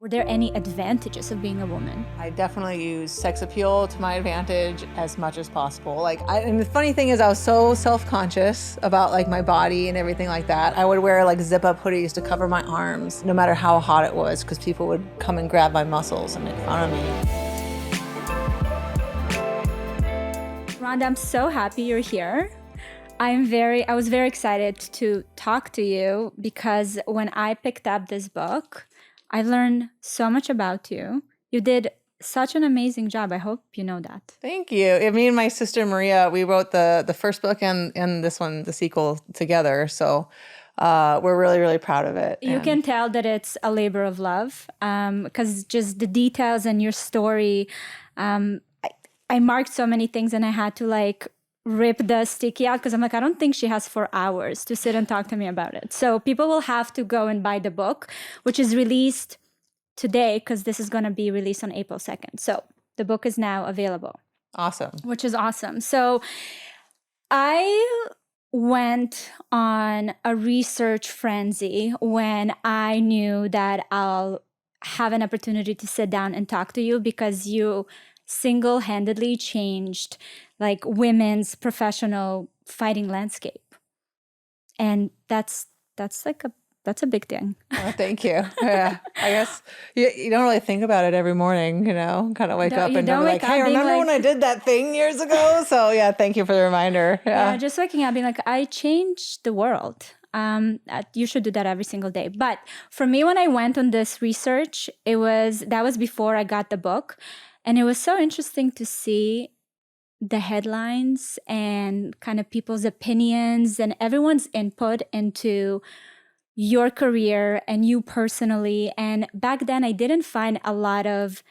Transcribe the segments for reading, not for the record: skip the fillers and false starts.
Were there any advantages of being a woman? I definitely use sex appeal to my advantage as much as possible. And the funny thing is I was so self-conscious about like my body and everything like that. I would wear like zip-up hoodies to cover my arms no matter how hot it was because people would come and grab my muscles and make fun of me. Ronda, I'm so happy you're here. I was very excited to talk to you because when I picked up this book, I learned so much about you. You did such an amazing job. I hope you know that. Thank you. Me and my sister Maria, we wrote the first book and this one, the sequel, together. So we're really, really proud of it. You can tell that it's a labor of love because just the details and your story. I marked so many things and I had to like rip the sticky out because I'm like, I don't think she has 4 hours to sit and talk to me about it. So people will have to go and buy the book, which is released today because this is going to be released on April 2nd. So the book is now available. Awesome. Which is awesome. So I went on a research frenzy when I knew that I'll have an opportunity to sit down and talk to you because you single-handedly changed like women's professional fighting landscape. And that's a big thing. Oh, thank you. Yeah, I guess you don't really think about it every morning, kind of wake up and be like, hey, remember when I did that thing years ago? So yeah, thank you for the reminder. Yeah, just waking up being like, I changed the world. You should do that every single day. But for me, when I went on this research, that was before I got the book. And it was so interesting to see the headlines and kind of people's opinions and everyone's input into your career and you personally. And back then, I didn't find a lot of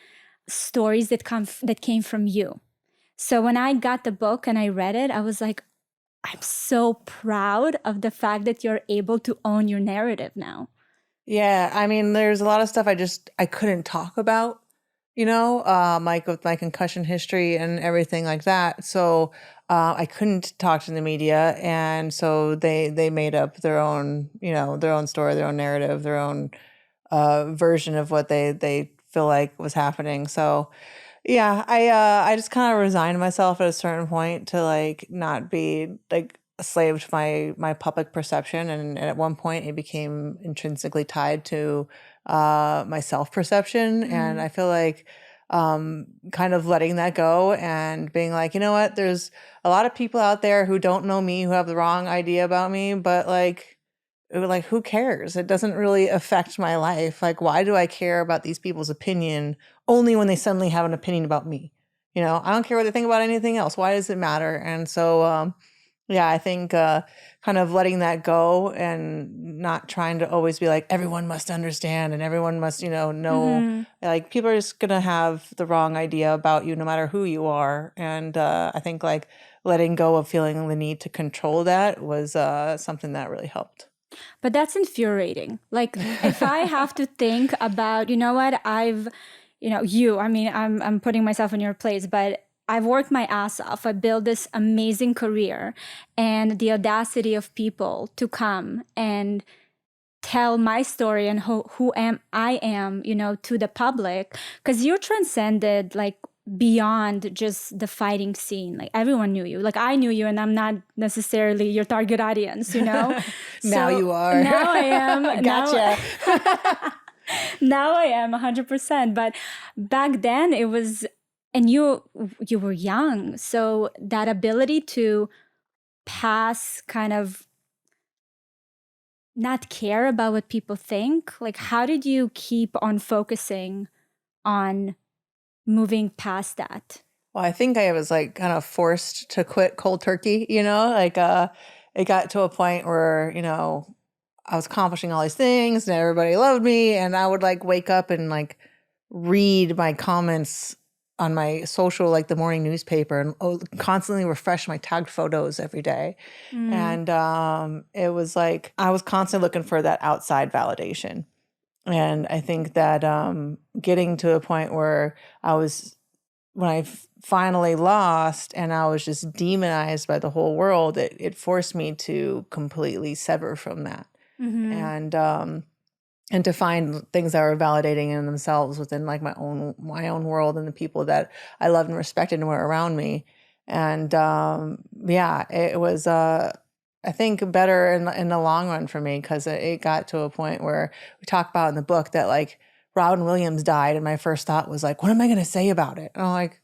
stories that came from you. So when I got the book and I read it, I was like, I'm so proud of the fact that you're able to own your narrative now. Yeah, I mean, there's a lot of stuff I couldn't talk about. Like with my concussion history and everything like that. So I couldn't talk to the media. And so they made up their own, their own story, their own narrative, their own version of what they feel like was happening. So yeah, I just kind of resigned myself at a certain point to like not be like a slave to my public perception. And at one point it became intrinsically tied to my self-perception. And I feel like kind of letting that go and being like, you know what, there's a lot of people out there who don't know me, who have the wrong idea about me, but like who cares? It doesn't really affect my life. Like, why do I care about these people's opinion only when they suddenly have an opinion about me? I don't care what they think about anything else. Why does it matter? And so yeah, I think kind of letting that go and not trying to always be like, everyone must understand and everyone must, know. Like, people are just going to have the wrong idea about you no matter who you are. And I think like letting go of feeling the need to control that was something that really helped. But that's infuriating. Like, if I have to think about, I'm putting myself in your place, but I've worked my ass off. I built this amazing career, and the audacity of people to come and tell my story and who I am, to the public, because you transcended like beyond just the fighting scene. Like, everyone knew you. Like, I knew you, and I'm not necessarily your target audience, Now so you are. Now I am. Gotcha. Now I am 100%. But back then it was. And you were young, so that ability to pass kind of not care about what people think, like how did you keep on focusing on moving past that? Well, I think I was like kind of forced to quit cold turkey, like it got to a point where, I was accomplishing all these things and everybody loved me. And I would like wake up and like read my comments on my social, like the morning newspaper, and constantly refresh my tagged photos every day. And it was like I was constantly looking for that outside validation. And I think that getting to a point where when I finally lost and I was just demonized by the whole world, it forced me to completely sever from that. And and to find things that were validating in themselves within like my own world and the people that I loved and respected and were around me. And yeah, it was I think better in the long run for me, because it got to a point where we talk about in the book that like Robin Williams died, and my first thought was like, what am I going to say about it? And I'm like,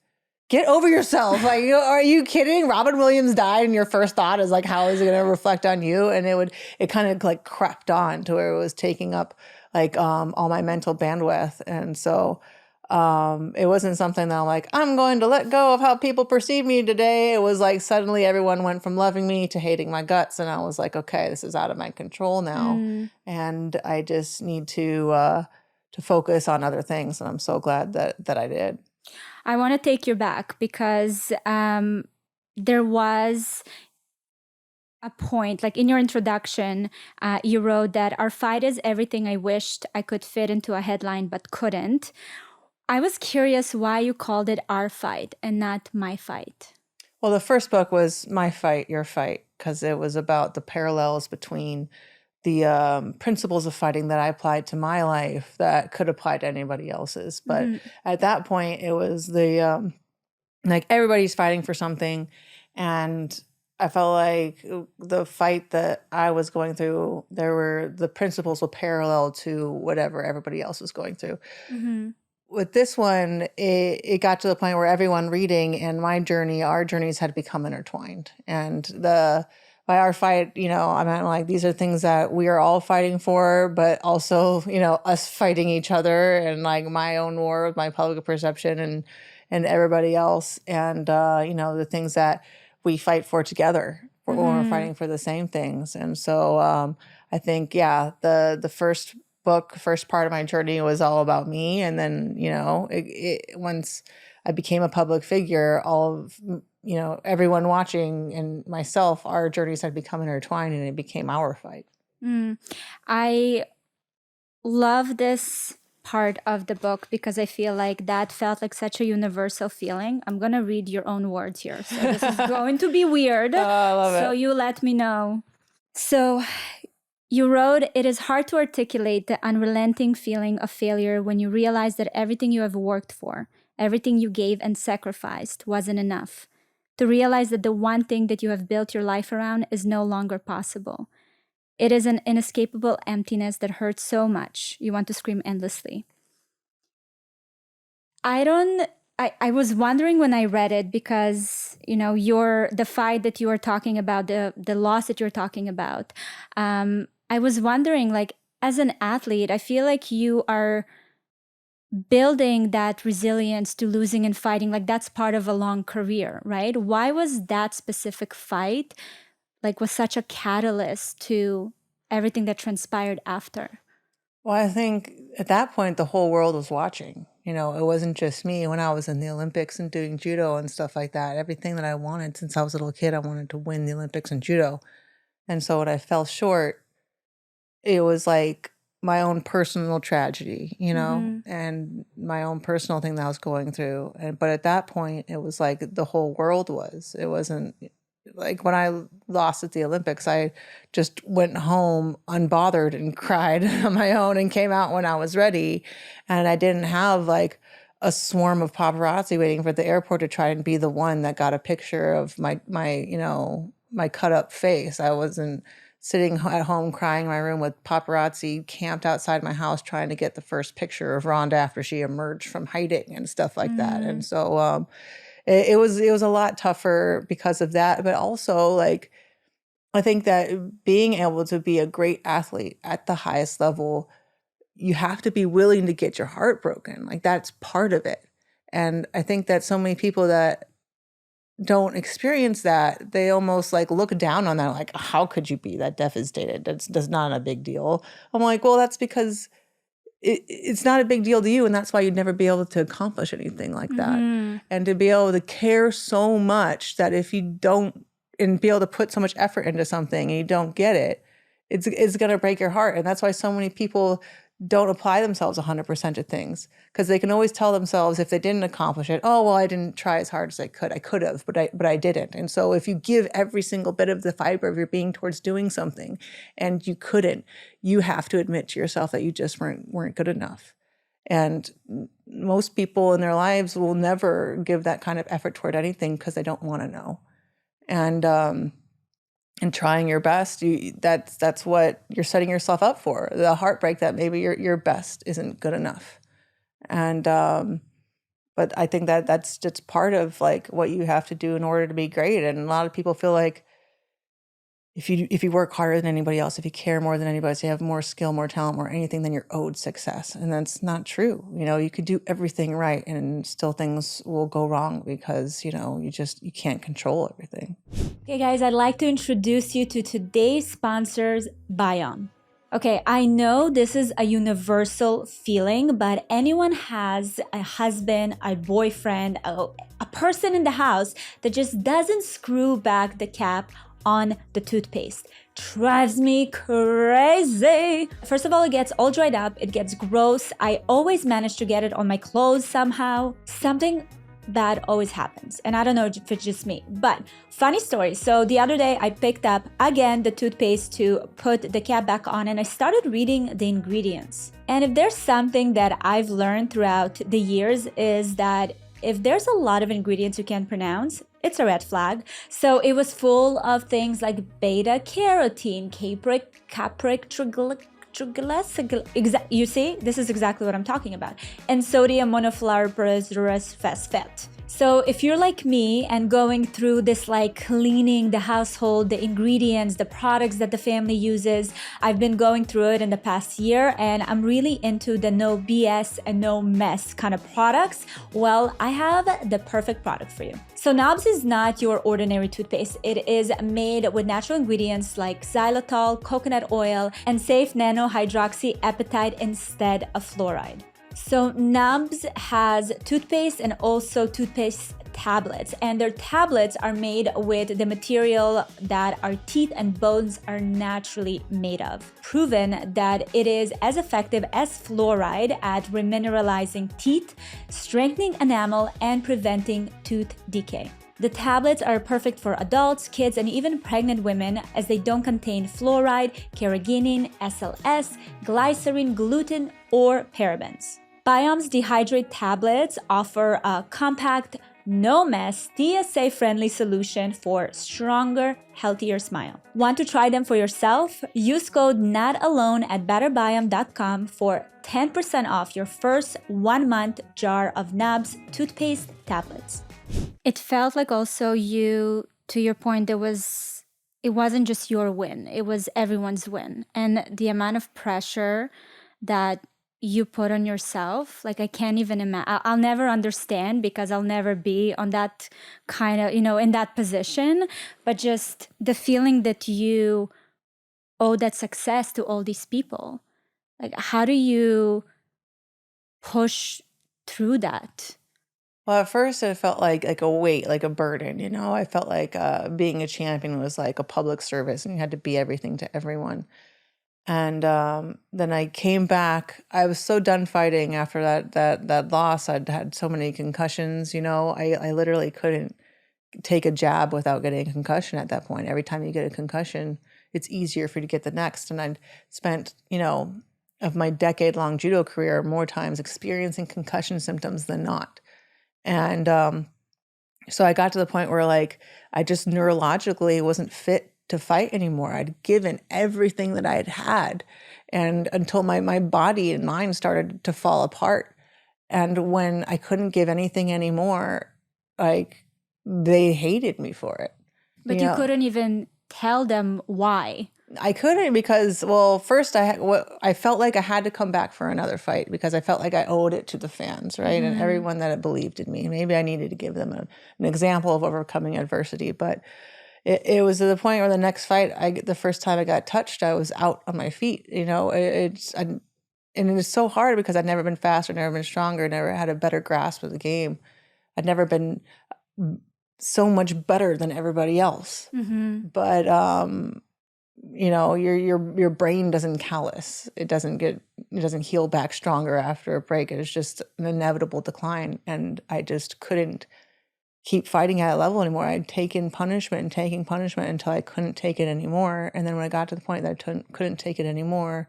get over yourself. Like, are you kidding? Robin Williams died, and your first thought is like, how is it going to reflect on you? And it kind of like crept on to where it was taking up like all my mental bandwidth. And so it wasn't something that I'm like, I'm going to let go of how people perceive me today. It was like suddenly everyone went from loving me to hating my guts. And I was like, okay, this is out of my control now. And I just need to focus on other things. And I'm so glad that I did. I want to take you back because there was a point, like in your introduction, you wrote that our fight is everything I wished I could fit into a headline but couldn't. I was curious why you called it Our Fight and not My Fight. Well, the first book was My Fight, Your Fight, because it was about the parallels between the principles of fighting that I applied to my life that could apply to anybody else's. But at that point, it was the like everybody's fighting for something, and I felt like the fight that I was going through, the principles were parallel to whatever everybody else was going through. With this one, it got to the point where everyone reading and my journey, our journeys had become intertwined. And by our fight, I meant like these are things that we are all fighting for, but also, us fighting each other, and like my own war with my public perception and everybody else. And, the things that we fight for together when we're fighting for the same things. And so I think, yeah, the first part of my journey was all about me. And then, once I became a public figure, all of, everyone watching and myself, our journeys had become intertwined, and it became our fight. I love this part of the book because I feel like that felt like such a universal feeling. I'm going to read your own words here. So this is going to be weird. Oh, I love it. So you let me know. So you wrote, it is hard to articulate the unrelenting feeling of failure when you realize that everything you have worked for, everything you gave and sacrificed wasn't enough. To realize that the one thing that you have built your life around is no longer possible. It is an inescapable emptiness that hurts so much. You want to scream endlessly. I was wondering when I read it, because, the fight that you are talking about, the loss that you're talking about. I was wondering, like, as an athlete, I feel like you are building that resilience to losing and fighting. Like, that's part of a long career, right? Why was that specific fight was such a catalyst to everything that transpired after? Well, I think at that point, the whole world was watching. It wasn't just me. When I was in the Olympics and doing judo and stuff like that, everything that I wanted since I was a little kid, I wanted to win the Olympics in judo. And so when I fell short, it was like my own personal tragedy, and my own personal thing that I was going through. But at that point, it was like the whole world was. It wasn't like when I lost at the Olympics, I just went home unbothered and cried on my own and came out when I was ready. And I didn't have like a swarm of paparazzi waiting for the airport to try and be the one that got a picture of my cut up face. I wasn't sitting at home crying in my room with paparazzi camped outside my house trying to get the first picture of Ronda after she emerged from hiding and stuff like that. And so it was a lot tougher because of that. But also, like, I think that being able to be a great athlete at the highest level, you have to be willing to get your heart broken. Like, that's part of it. And I think that so many people that don't experience that, they almost like look down on that. Like, how could you be that devastated? That's not a big deal. I'm like, well, that's because it's not a big deal to you, and that's why you'd never be able to accomplish anything like that. And to be able to care so much that if you don't, and be able to put so much effort into something and you don't get it, it's going to break your heart. And that's why so many people don't apply themselves 100% to things, because they can always tell themselves if they didn't accomplish it, oh, well, I didn't try as hard as I could. I could have, but I didn't. And so if you give every single bit of the fiber of your being towards doing something and you couldn't, you have to admit to yourself that you just weren't good enough. And most people in their lives will never give that kind of effort toward anything because they don't want to know. And trying your best, that's what you're setting yourself up for. The heartbreak that maybe your best isn't good enough. And but I think that's just part of like what you have to do in order to be great. And a lot of people feel like if you work harder than anybody else, if you care more than anybody else, you have more skill, more talent, more anything, then you're owed success. And that's not true. You could do everything right and still things will go wrong because, you can't control everything. Okay, guys, I'd like to introduce you to today's sponsors, Biome. Okay, I know this is a universal feeling, but anyone has a husband, a boyfriend, a person in the house that just doesn't screw back the cap on the toothpaste. Drives me crazy. First of all, it gets all dried up. It gets gross. I always manage to get it on my clothes somehow. Something bad always happens. And I don't know if it's just me, but funny story. So the other day I picked up again the toothpaste to put the cap back on and I started reading the ingredients. And if there's something that I've learned throughout the years is that if there's a lot of ingredients you can't pronounce, it's a red flag. So it was full of things like beta carotene, capric, you see, this is exactly what I'm talking about, and sodium monofluoroperoxidase phosphate. So if you're like me and going through this like cleaning the household, the ingredients, the products that the family uses, I've been going through it in the past year and I'm really into the no BS and no mess kind of products. Well, I have the perfect product for you. So Knobs is not your ordinary toothpaste. It is made with natural ingredients like xylitol, coconut oil, and safe nanohydroxyapatite instead of fluoride. So Nubs has toothpaste and also toothpaste tablets, and their tablets are made with the material that our teeth and bones are naturally made of. Proven that it is as effective as fluoride at remineralizing teeth, strengthening enamel, and preventing tooth decay. The tablets are perfect for adults, kids, and even pregnant women as they don't contain fluoride, carrageenan, SLS, glycerin, gluten, or parabens. Biome's Dehydrate tablets offer a compact, no-mess, TSA-friendly solution for stronger, healthier smile. Want to try them for yourself? Use code NOTALONE at betterbiome.com for 10% off your first 1-month jar of Nubs toothpaste tablets. It felt like also to your point, it wasn't just your win, it was everyone's win. And the amount of pressure that you put on yourself, like I can't even imagine. I'll never understand because I'll never be on that kind of, in that position. But just the feeling that you owe that success to all these people. Like, how do you push through that? Well, at first it felt like a weight, like a burden, I felt like being a champion was like a public service and you had to be everything to everyone. And then I came back. I was so done fighting after that loss. I'd had so many concussions, I literally couldn't take a jab without getting a concussion at that point. Every time you get a concussion, it's easier for you to get the next. And I'd spent, of my decade-long judo career, more times experiencing concussion symptoms than not. And so I got to the point where like I just neurologically wasn't fit to fight anymore. I'd given everything that I had and until my body and mind started to fall apart. And when I couldn't give anything anymore, like they hated me for it. But you couldn't even tell them why. I couldn't because, well, first I felt like I had to come back for another fight because I felt like I owed it to the fans, right? And everyone that had believed in me. Maybe I needed to give them an example of overcoming adversity. But it was to the point where the next fight, the first time I got touched, I was out on my feet. And it was so hard because I'd never been faster, never been stronger, never had a better grasp of the game. I'd never been so much better than everybody else. But your brain doesn't callous. It doesn't heal back stronger after a break. It's just an inevitable decline. And I just couldn't keep fighting at a level anymore. I'd taken punishment and taking punishment until I couldn't take it anymore. And then when I got to the point that I couldn't take it anymore,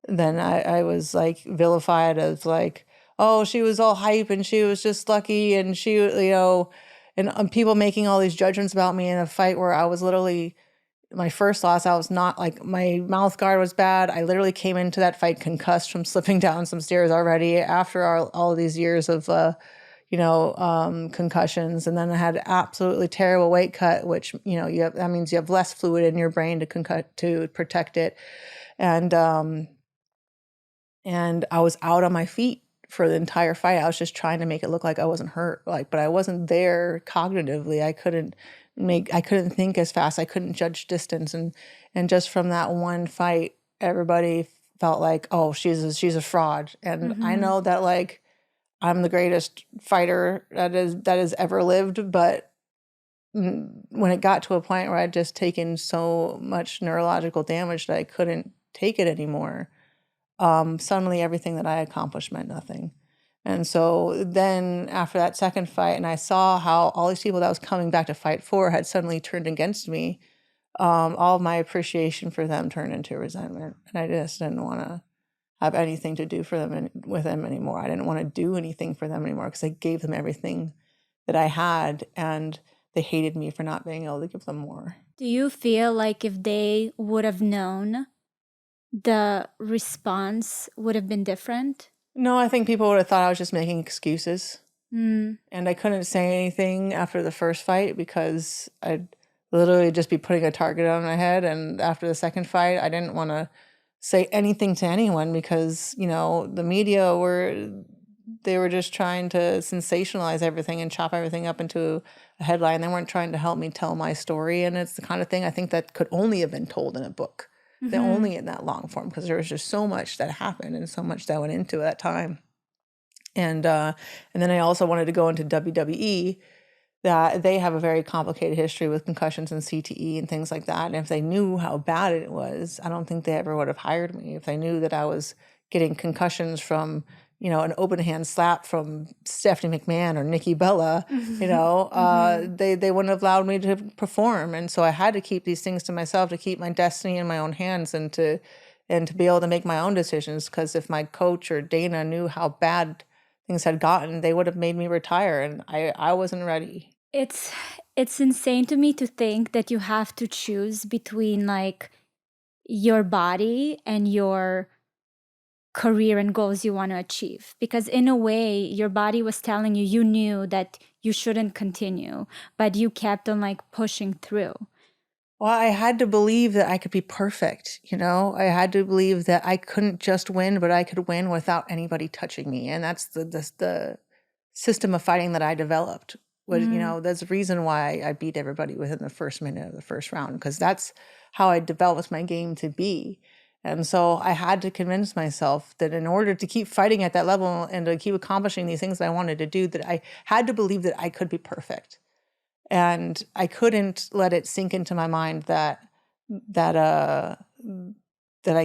then I was like vilified as like, oh, she was all hype and she was just lucky, and she, and people making all these judgments about me in a fight where I was literally, my first loss, I was not like, my mouth guard was bad. I literally came into that fight concussed from slipping down some stairs already after all of these years of, concussions. And then I had absolutely terrible weight cut, which, that means you have less fluid in your brain to protect it. And I was out on my feet for the entire fight. I was just trying to make it look like I wasn't hurt, but I wasn't there cognitively. I couldn't think as fast. I couldn't judge distance. And just from that one fight, everybody felt like, oh, she's a fraud. And I know that like I'm the greatest fighter that has ever lived. But when it got to a point where I'd just taken so much neurological damage that I couldn't take it anymore, suddenly everything that I accomplished meant nothing. And so then after that second fight, and I saw how all these people that was coming back to fight for had suddenly turned against me, all of my appreciation for them turned into resentment. And I just didn't want to have anything to do with them anymore. I didn't want to do anything for them anymore because I gave them everything that I had, and they hated me for not being able to give them more. Do you feel like if they would have known, the response would have been different? No, I think people would have thought I was just making excuses. And I couldn't say anything after the first fight because I'd literally just be putting a target on my head. And after the second fight, I didn't want to say anything to anyone because, the media were just trying to sensationalize everything and chop everything up into a headline. They weren't trying to help me tell my story. And it's the kind of thing I think that could only have been told in a book. They're only in that long form because there was just so much that happened and so much that went into that time. And then I also wanted to go into WWE, that they have a very complicated history with concussions and CTE and things like that. And if they knew how bad it was, I don't think they ever would have hired me. If they knew that I was getting concussions from, an open hand slap from Stephanie McMahon or Nikki Bella, they wouldn't have allowed me to perform. And so I had to keep these things to myself, to keep my destiny in my own hands and to be able to make my own decisions. Because if my coach or Dana knew how bad things had gotten, they would have made me retire. And I wasn't ready. It's insane to me to think that you have to choose between like your body and your career and goals you want to achieve, because in a way your body was telling you knew that you shouldn't continue, but you kept on like pushing through. Well, I had to believe that I could be perfect. I had to believe that I couldn't just win, but I could win without anybody touching me. And that's the system of fighting that I developed. There's a reason why I beat everybody within the first minute of the first round, because that's how I developed my game to be. And so I had to convince myself that in order to keep fighting at that level and to keep accomplishing these things that I wanted to do, that I had to believe that I could be perfect. And I couldn't let it sink into my mind that I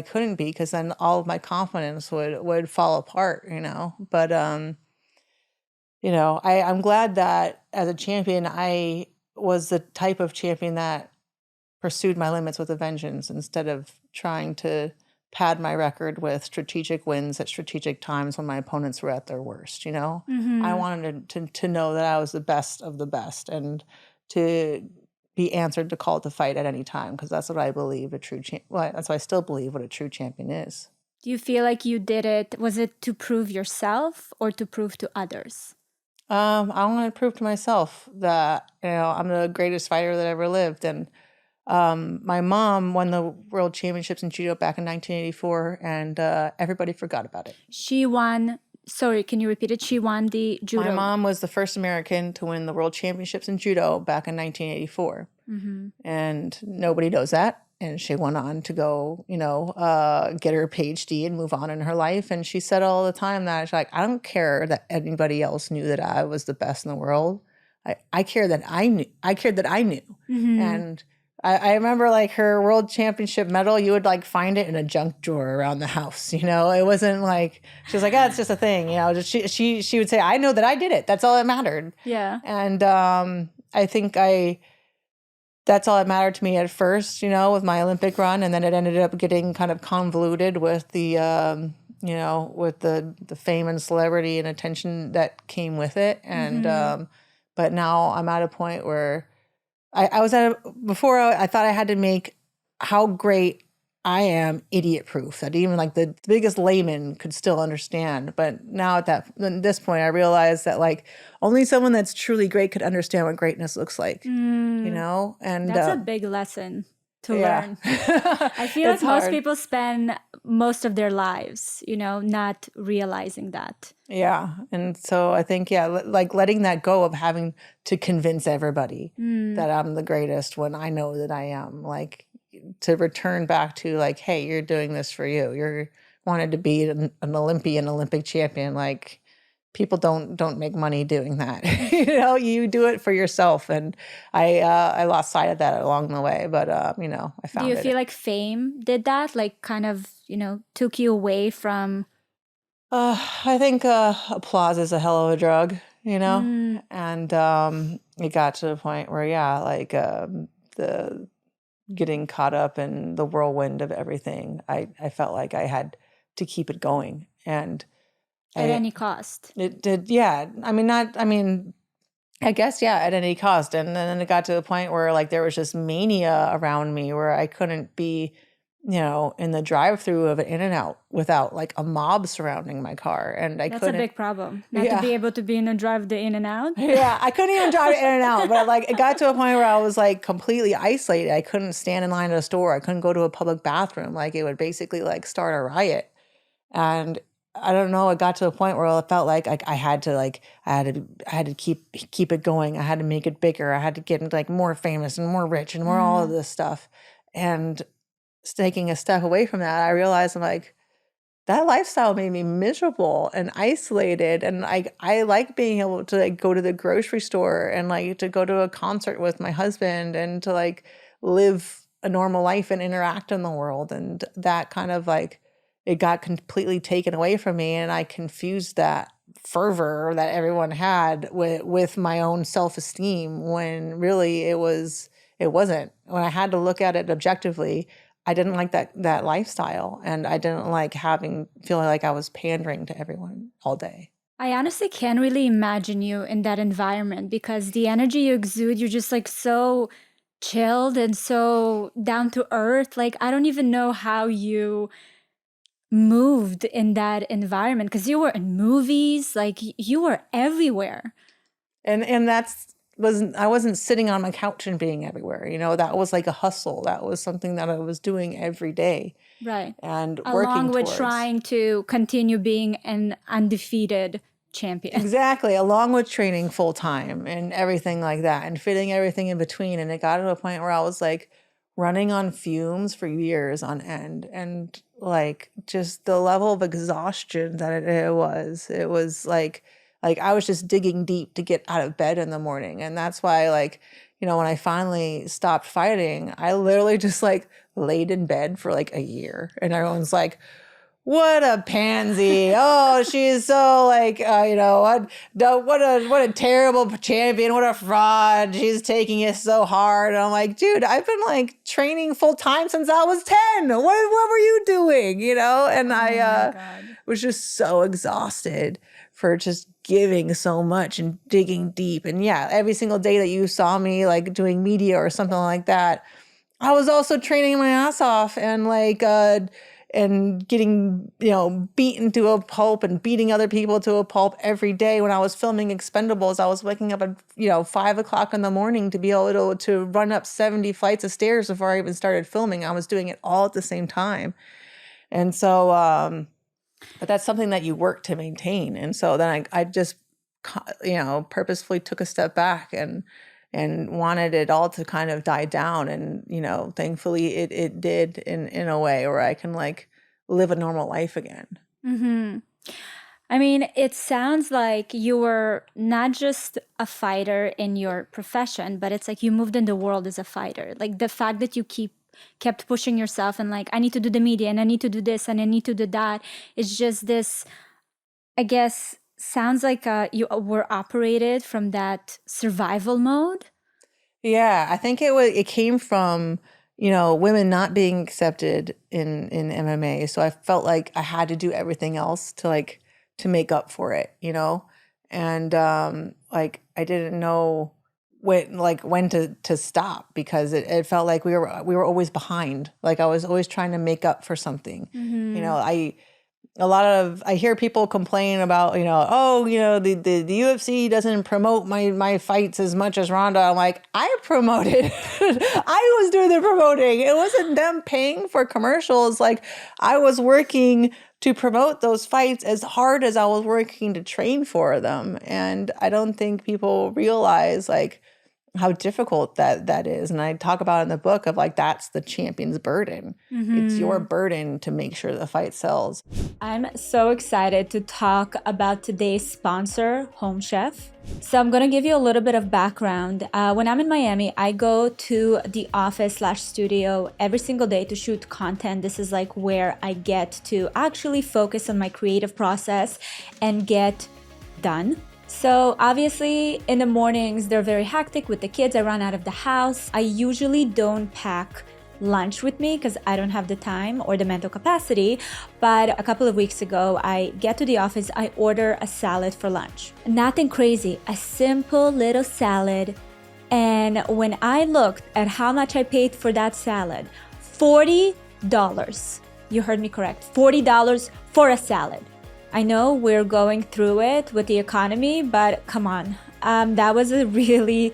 couldn't be, because then all of my confidence would fall apart, But I'm glad that as a champion, I was the type of champion that pursued my limits with a vengeance instead of trying to pad my record with strategic wins at strategic times when my opponents were at their worst. I wanted to know that I was the best of the best and to be answered to call to fight at any time, because that's what I believe that's what I still believe what a true champion is. Do you feel like you did it? Was it to prove yourself or to prove to others? I want to prove to myself that I'm the greatest fighter that ever lived. And my mom won the world championships in judo back in 1984, and everybody forgot about it. She won. Sorry, can you repeat it? She won the judo. My mom was the first American to win the world championships in judo back in 1984. And nobody knows that. And she went on to go, get her PhD and move on in her life. And she said all the time that she's like, I don't care that anybody else knew that I was the best in the world. I care that I knew. I cared that I knew. And I remember like her world championship medal, you would like find it in a junk drawer around the house. You know, it wasn't like, she was like, oh, it's just a thing. You know, she would say, I know that I did it. That's all that mattered. Yeah. And I think that's all that mattered to me at first, you know, with my Olympic run. And then it ended up getting kind of convoluted with the, you know, with the fame and celebrity and attention that came with it. And, but now I'm at a point where I was before I thought I had to make how great I am idiot proof, that even like the biggest layman could still understand. But now at this point, I realize that like only someone that's truly great could understand what greatness looks like, you know? And that's a big lesson to learn. I feel like most people spend most of their lives, you know, not realizing that. Yeah. And so I think, like letting that go of having to convince everybody that I'm the greatest when I know that I am, like to return back to like, hey, you're doing this for you. You're wanted to be an Olympic champion. Like people don't make money doing that. You know, you do it for yourself. And I lost sight of that along the way. But, you know, I found it. Do you feel like fame did that? Like kind of, you know, took you away from... I think applause is a hell of a drug, you know? And it got to the point where, like the getting caught up in the whirlwind of everything, I felt like I had to keep it going. And at any cost. It did, yeah. I guess, at any cost. And then it got to the point where like there was just mania around me where I couldn't be, you know, in the drive-through of an In-N-Out without like a mob surrounding my car. And That's a big problem. Not to be able to be in a drive the In-N-Out. Yeah, I couldn't even drive the In-N-Out. But like it got to a point where I was like completely isolated. I couldn't stand in line at a store. I couldn't go to a public bathroom. Like it would basically like start a riot. And I don't know, it got to a point where it felt like I had to keep it going. I had to make it bigger. I had to get like more famous and more rich and more all of this stuff. And taking a step away from that, I realized I'm like, that lifestyle made me miserable and isolated. And I like being able to like go to the grocery store and like to go to a concert with my husband and to like live a normal life and interact in the world. And that kind of like, it got completely taken away from me, and I confused that fervor that everyone had with my own self-esteem when really it wasn't. When I had to look at it objectively, I didn't like that lifestyle, and I didn't like feeling like I was pandering to everyone all day. I honestly can't really imagine you in that environment because the energy you exude, you're just like so chilled and so down to earth. Like I don't even know how you moved in that environment because you were in movies, like you were everywhere. And I wasn't sitting on my couch and being everywhere. You know, that was like a hustle. That was something that I was doing every day. Right. And along with trying to continue being an undefeated champion. Exactly. Along with training full time and everything like that and fitting everything in between. And it got to a point where I was like running on fumes for years on end. And like just the level of exhaustion that it was like I was just digging deep to get out of bed in the morning. And that's why, like, you know, when I finally stopped fighting, I literally just like laid in bed for like a year. And everyone's like, what a pansy. Oh, she's so like, you know, what a terrible champion. What a fraud. She's taking it so hard. And I'm like, dude, I've been like training full time since I was 10. What were you doing? You know? And I was just so exhausted for just giving so much and digging deep. And yeah, every single day that you saw me like doing media or something like that, I was also training my ass off and like, and getting, you know, beaten to a pulp and beating other people to a pulp every day. When I was filming Expendables, I was waking up at, 5 o'clock in the morning to be able to run up 70 flights of stairs before I even started filming. I was doing it all at the same time. And so, but that's something that you work to maintain. And so then I just, purposefully took a step back and wanted it all to kind of die down. And, thankfully it did in a way where I can like live a normal life again. Mm-hmm. I mean, it sounds like you were not just a fighter in your profession, but it's like you moved in the world as a fighter. Like the fact that you kept pushing yourself and like, I need to do the media and I need to do this and I need to do that. It's just this, I guess, sounds like you were operated from that survival mode. Yeah, I think it came from, women not being accepted in MMA. So I felt like I had to do everything else to make up for it, And like I didn't know when to stop because it felt like we were always behind. Like I was always trying to make up for something. I hear people complain about, the UFC doesn't promote my fights as much as Ronda. I'm like, I promoted. I was doing the promoting. It wasn't them paying for commercials. Like I was working to promote those fights as hard as I was working to train for them. And I don't think people realize like how difficult that is. And I talk about in the book of like, that's the champion's burden. It's your burden to make sure the fight sells. I'm so excited to talk about today's sponsor, Home Chef. So I'm going to give you a little bit of background. When I'm in Miami, I go to the office/studio every single day to shoot content. This is like where I get to actually focus on my creative process and get done. So obviously in the mornings, they're very hectic with the kids. I run out of the house. I usually don't pack lunch with me because I don't have the time or the mental capacity. But a couple of weeks ago, I get to the office, I order a salad for lunch. Nothing crazy, a simple little salad. And when I looked at how much I paid for that salad, $40. You heard me correct, $40 for a salad. I know we're going through it with the economy, but come on. That was a really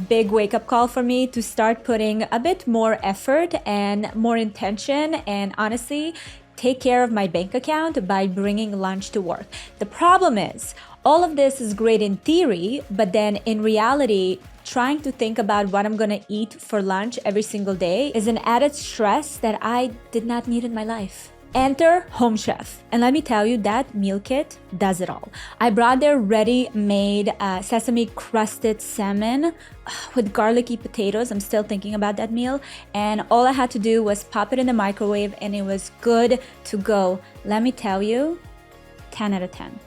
big wake-up call for me to start putting a bit more effort and more intention and honestly take care of my bank account by bringing lunch to work. The problem is, all of this is great in theory, but then in reality, trying to think about what I'm gonna eat for lunch every single day is an added stress that I did not need in my life. Enter Home Chef. And let me tell you, that meal kit does it all. I brought their ready-made sesame crusted salmon with garlicky potatoes. I'm still thinking about that meal. And all I had to do was pop it in the microwave and it was good to go. Let me tell you, 10 out of 10.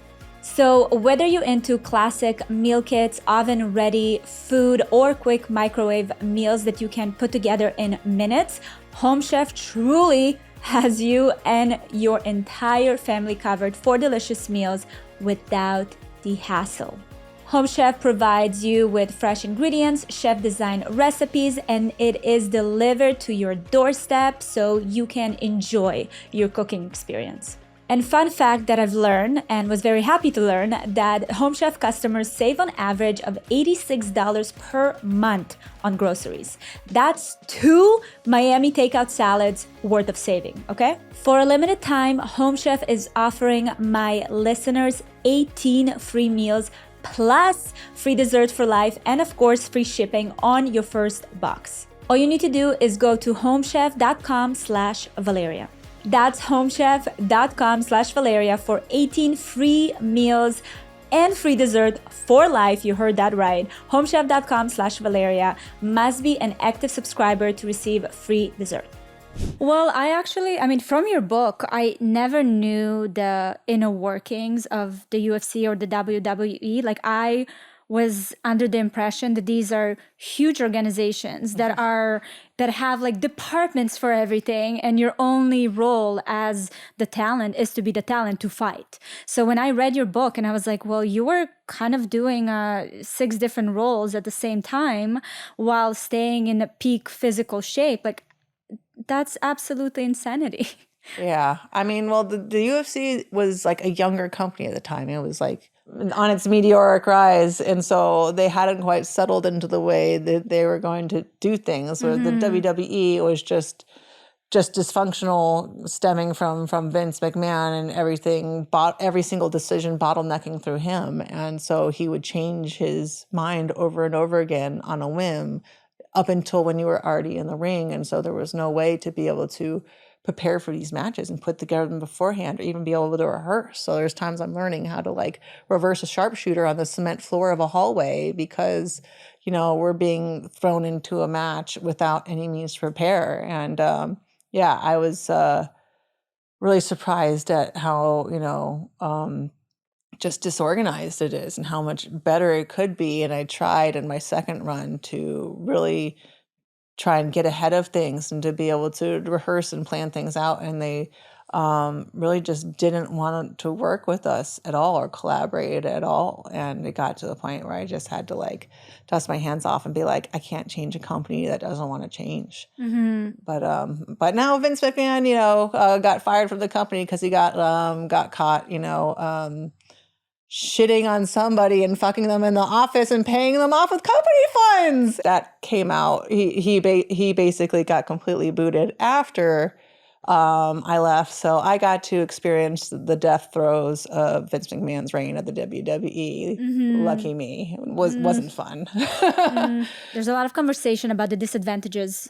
So whether you're into classic meal kits, oven-ready food, or quick microwave meals that you can put together in minutes, Home Chef truly has you and your entire family covered for delicious meals without the hassle. Home Chef provides you with fresh ingredients, chef-designed recipes, and it is delivered to your doorstep so you can enjoy your cooking experience. And fun fact that I've learned and was very happy to learn that Home Chef customers save on average of $86 per month on groceries. That's 2 Miami takeout salads worth of saving, okay? For a limited time, Home Chef is offering my listeners 18 free meals plus free dessert for life and of course free shipping on your first box. All you need to do is go to homechef.com/Valeria. That's homechef.com/Valeria for 18 free meals and free dessert for life. You heard that right. Homechef.com/Valeria. Must be an active subscriber to receive free dessert. Well, from your book, I never knew the inner workings of the UFC or the WWE. Like I was under the impression that these are huge organizations that have like departments for everything, and your only role as the talent is to be the talent to fight. So when I read your book and I was like, well, you were kind of doing 6 different roles at the same time while staying in a peak physical shape, like that's absolutely insanity. Yeah. I mean, well, the UFC was like a younger company at the time. It was like on its meteoric rise. And so they hadn't quite settled into the way that they were going to do things. Where the WWE was just dysfunctional, stemming from Vince McMahon and everything, every single decision bottlenecking through him. And so he would change his mind over and over again on a whim up until when you were already in the ring. And so there was no way to be able to prepare for these matches and put together them beforehand, or even be able to rehearse. So there's times I'm learning how to like reverse a sharpshooter on the cement floor of a hallway because, you know, we're being thrown into a match without any means to prepare. And yeah, I was really surprised at how, you know, just disorganized it is and how much better it could be. And I tried in my second run to really try and get ahead of things and to be able to rehearse and plan things out. And they really just didn't want to work with us at all or collaborate at all. And it got to the point where I just had to like dust my hands off and be like, I can't change a company that doesn't want to change. But now Vince McMahon, you know, got fired from the company because he got caught, you know, shitting on somebody and fucking them in the office and paying them off with company funds. That came out. He basically got completely booted after I left. So I got to experience the death throes of Vince McMahon's reign at the WWE. Lucky me. It wasn't fun. There's a lot of conversation about the disadvantages,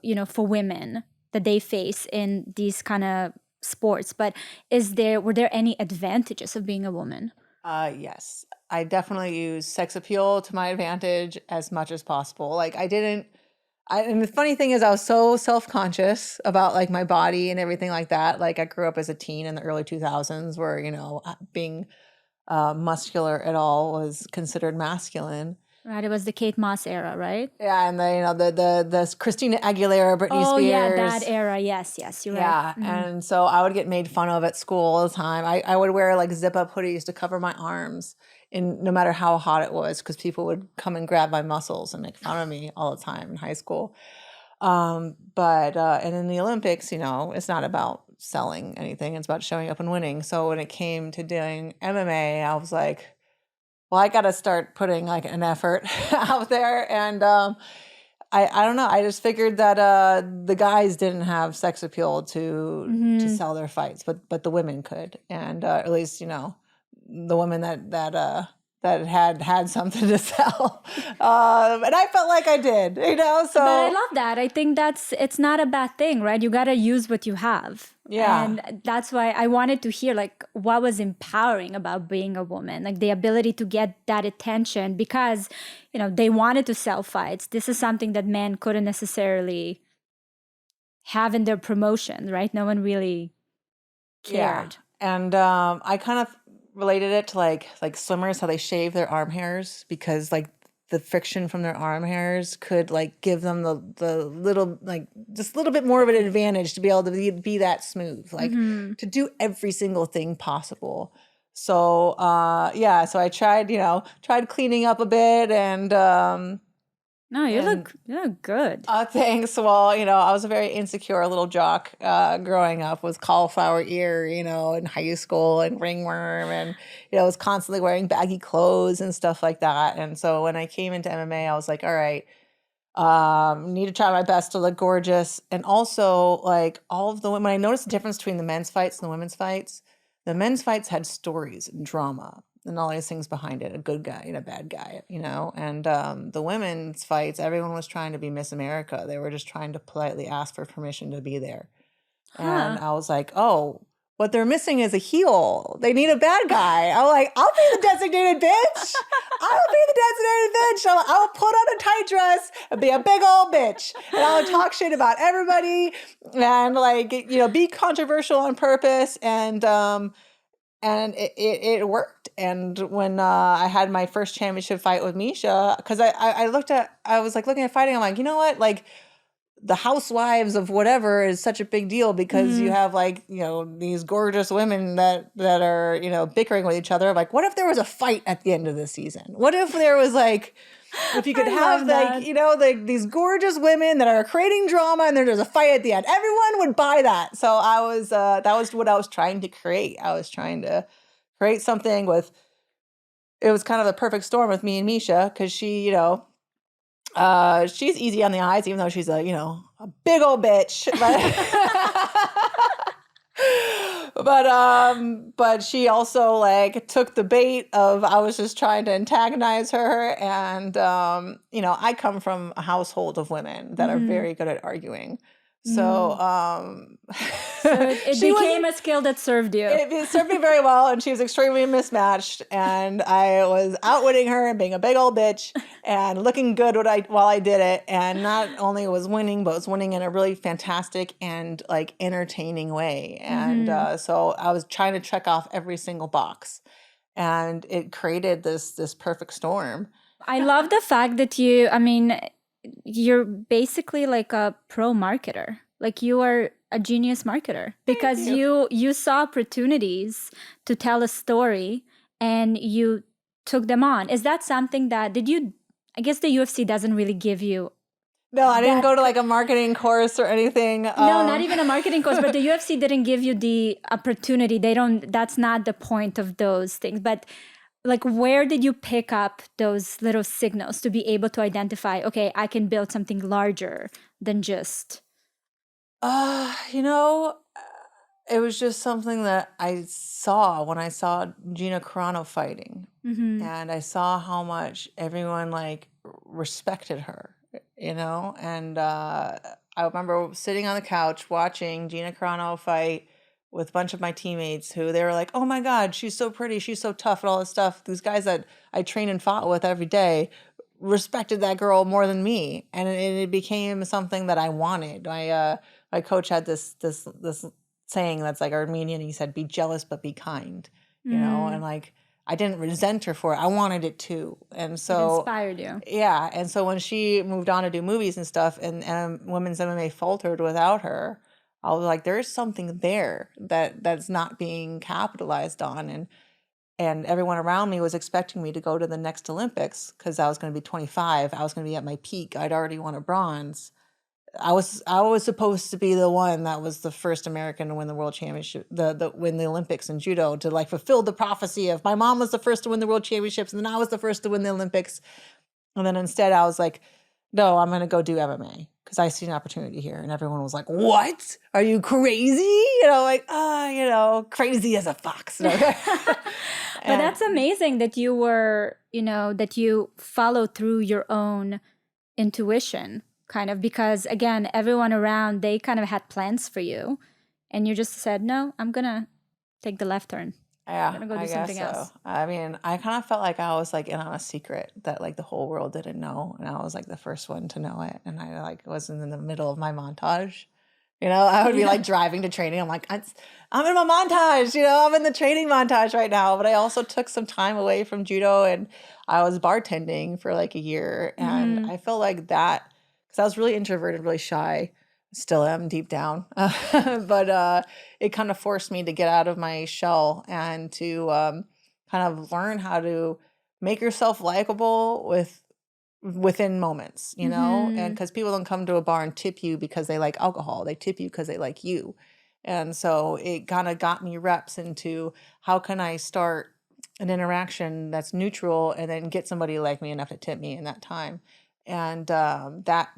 you know, for women that they face in these kind of sports. But were there any advantages of being a woman? Yes, I definitely use sex appeal to my advantage as much as possible. Like and the funny thing is I was so self-conscious about like my body and everything like that. Like I grew up as a teen in the early 2000s where, you know, being muscular at all was considered masculine. Right, it was the Kate Moss era, right? Yeah, and you know the Christina Aguilera, Britney Spears. Oh yeah, that era. Yes, you're right. Yeah, and so I would get made fun of at school all the time. I would wear like zip-up hoodies to cover my arms, and no matter how hot it was, because people would come and grab my muscles and make fun of me all the time in high school. And in the Olympics, you know, it's not about selling anything; it's about showing up and winning. So when it came to doing MMA, I was like, well, I got to start putting like an effort out there. And I don't know. I just figured that the guys didn't have sex appeal to sell their fights, but the women could. And at least, you know, the women that had something to sell. And I felt like I did, you know, so. But I love that. I think it's not a bad thing, right? You got to use what you have. Yeah. And that's why I wanted to hear like what was empowering about being a woman, like the ability to get that attention because, you know, they wanted to sell fights. This is something that men couldn't necessarily have in their promotion, right? No one really cared. Yeah. And I kind of related it to like swimmers, how they shave their arm hairs because like the friction from their arm hairs could like give them the little like just a little bit more of an advantage to be able to be that smooth, like to do every single thing possible. So so I tried cleaning up a bit and no, you look good. Thanks. Well, you know, I was a very insecure little jock growing up with cauliflower ear, you know, in high school and ringworm and, you know, I was constantly wearing baggy clothes and stuff like that. And so when I came into MMA, I was like, all right, need to try my best to look gorgeous. And also like all of the women, I noticed the difference between the men's fights and the women's fights. The men's fights had stories and drama and all these things behind it, a good guy and a bad guy, you know, and the women's fights, everyone was trying to be Miss America. They were just trying to politely ask for permission to be there. And I was like, oh, what they're missing is a heel. They need a bad guy. I'm like, I'll be the designated bitch. I'll be the designated bitch. I'll put on a tight dress and be a big old bitch. And I'll talk shit about everybody and like, you know, be controversial on purpose. And it worked. And when I had my first championship fight with Misha, because I was like looking at fighting, I'm like, you know what? Like the housewives of whatever is such a big deal because you have like, you know, these gorgeous women that are, you know, bickering with each other. Like, what if there was a fight at the end of the season? What if there was like, if you could have like, you know, like these gorgeous women that are creating drama and there's a fight at the end, everyone would buy that. So I was, that was what I was trying to create. I was trying to create something it was kind of the perfect storm with me and Misha because she, you know, she's easy on the eyes, even though she's a, you know, a big old bitch. But she also like took the bait of I was just trying to antagonize her. And, you know, I come from a household of women that are very good at arguing. So, So it became a skill that served you. It served me very well, and she was extremely mismatched, and I was outwitting her and being a big old bitch and looking good while I did it. And not only was winning, but was winning in a really fantastic and like entertaining way. And so I was trying to check off every single box, and it created this perfect storm. I love the fact that you're basically like a pro marketer. Like you are a genius marketer because you saw opportunities to tell a story and you took them on. Is that something that I guess the UFC doesn't really give you. No, I didn't go to like a marketing course or anything. No, not even a marketing course, but the UFC didn't give you the opportunity. That's not the point of those things. But like, where did you pick up those little signals to be able to identify, okay, I can build something larger than just... It was just something that I saw when I saw Gina Carano fighting. And I saw how much everyone like respected her, and I remember sitting on the couch watching Gina Carano fight with a bunch of my teammates who they were like, oh my God, she's so pretty, she's so tough and all this stuff. These guys that I train and fought with every day respected that girl more than me. And it became something that I wanted. My coach had this saying that's like Armenian. He said, be jealous, but be kind, and like, I didn't resent her for it. I wanted it too. And so it inspired you. Yeah. And so when she moved on to do movies and stuff and women's MMA faltered without her, I was like, there's something there that's not being capitalized on. And everyone around me was expecting me to go to the next Olympics because I was going to be 25. I was going to be at my peak. I'd already won a bronze. I was supposed to be the one that was the first American to win the world championship, win the Olympics in judo, to like fulfill the prophecy of my mom was the first to win the world championships and then I was the first to win the Olympics. And then instead I was like, no, I'm going to go do MMA because I see an opportunity here. And everyone was like, what? Are you crazy? Crazy as a fox. But that's amazing that you were, that you followed through your own intuition. Kind of, because again, everyone around, they kind of had plans for you and you just said, no, I'm going to take the left turn. Yeah, I'm going to go do something else. I mean, I kind of felt like I was like in on a secret that like the whole world didn't know. And I was like the first one to know it. And I like wasn't in the middle of my montage. I would be like driving to training. I'm like, I'm in my montage, I'm in the training montage right now. But I also took some time away from judo and I was bartending for like a year. And I felt like that, because I was really introverted, really shy, still am deep down. But it kind of forced me to get out of my shell and to kind of learn how to make yourself likable within moments, and because people don't come to a bar and tip you because they like alcohol, they tip you because they like you. And so it kind of got me reps into how can I start an interaction that's neutral and then get somebody to like me enough to tip me in that time. And that's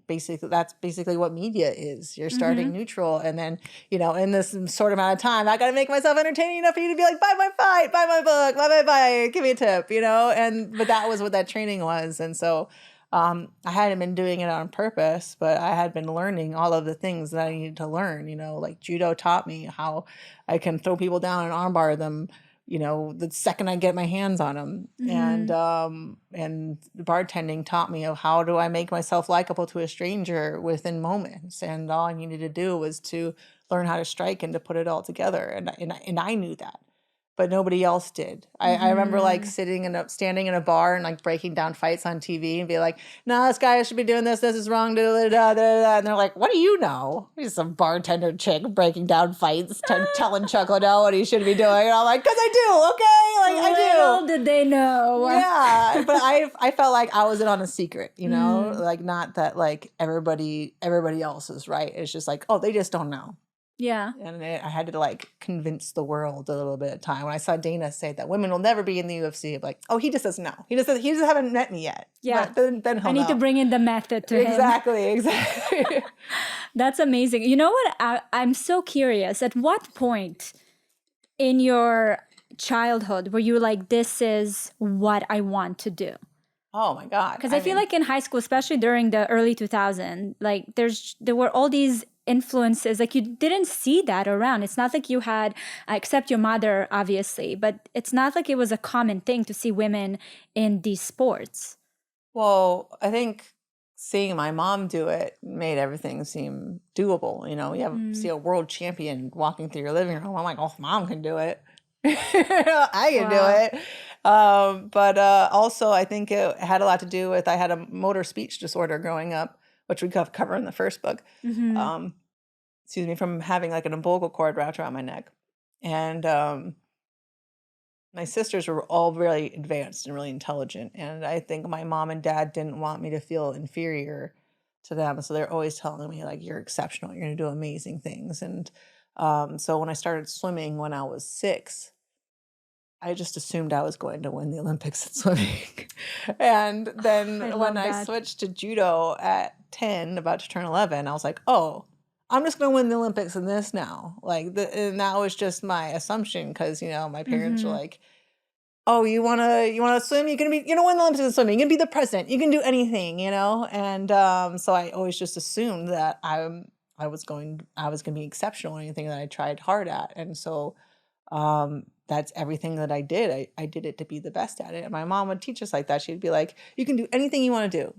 basically what media is. You're starting neutral. And then, in this short amount of time, I got to make myself entertaining enough for you to be like, buy my fight, buy my book, buy, give me a tip, but that was what that training was. And so I hadn't been doing it on purpose, but I had been learning all of the things that I needed to learn, like judo taught me how I can throw people down and armbar them, the second I get my hands on them. And bartending taught me of how do I make myself likable to a stranger within moments. And all I needed to do was to learn how to strike and to put it all together. And I knew that, but nobody else did. I remember like standing in a bar and like breaking down fights on TV and be like, no, this guy should be doing this. This is wrong. Da, da, da, da, da. And they're like, what do you know? He's some bartender chick breaking down fights, telling Chuck Liddell what he should be doing. And I'm like, because I do, okay? Like, I do. Little did they know. Yeah, but I felt like I was in on a secret, like not that like everybody else is right. It's just like, oh, they just don't know. Yeah. And I had to like convince the world a little bit of time. When I saw Dana say that women will never be in the UFC, I'm like, oh, he just doesn't know. He just haven't met me yet. Yeah. But then I need to bring in the method to him. Exactly. That's amazing. You know what? I'm so curious. At what point in your childhood were you like, this is what I want to do? Oh my God. Because I feel like in high school, especially during the early 2000s, like there were all these influences, like you didn't see that around. It's not like you had, except your mother, obviously, but it's not like it was a common thing to see women in these sports. Well, I think seeing my mom do it made everything seem doable. You know, see a world champion walking through your living room. I'm like, oh, mom can do it. I can do Wow. it. But also, I think it had a lot to do with I had a motor speech disorder growing up, which we cover in the first book. Excuse me, from having like an umbilical cord wrapped around my neck. And my sisters were all really advanced and really intelligent. And I think my mom and dad didn't want me to feel inferior to them. So they're always telling me, like, you're exceptional, you're going to do amazing things. And so when I started swimming when I was 6, I just assumed I was going to win the Olympics in swimming. And then when I switched to judo at 10, about to turn 11, I was like, oh, I'm just going to win the Olympics in this now. Like, and that was just my assumption because, you know, my parents were like, oh, you want to swim? You're going to win the Olympics in swimming. You can be the president. You can do anything, you know? And so I always just assumed that I was going to be exceptional in anything that I tried hard at. And so that's everything that I did. I did it to be the best at it. And my mom would teach us like that. She'd be like, you can do anything you want to do.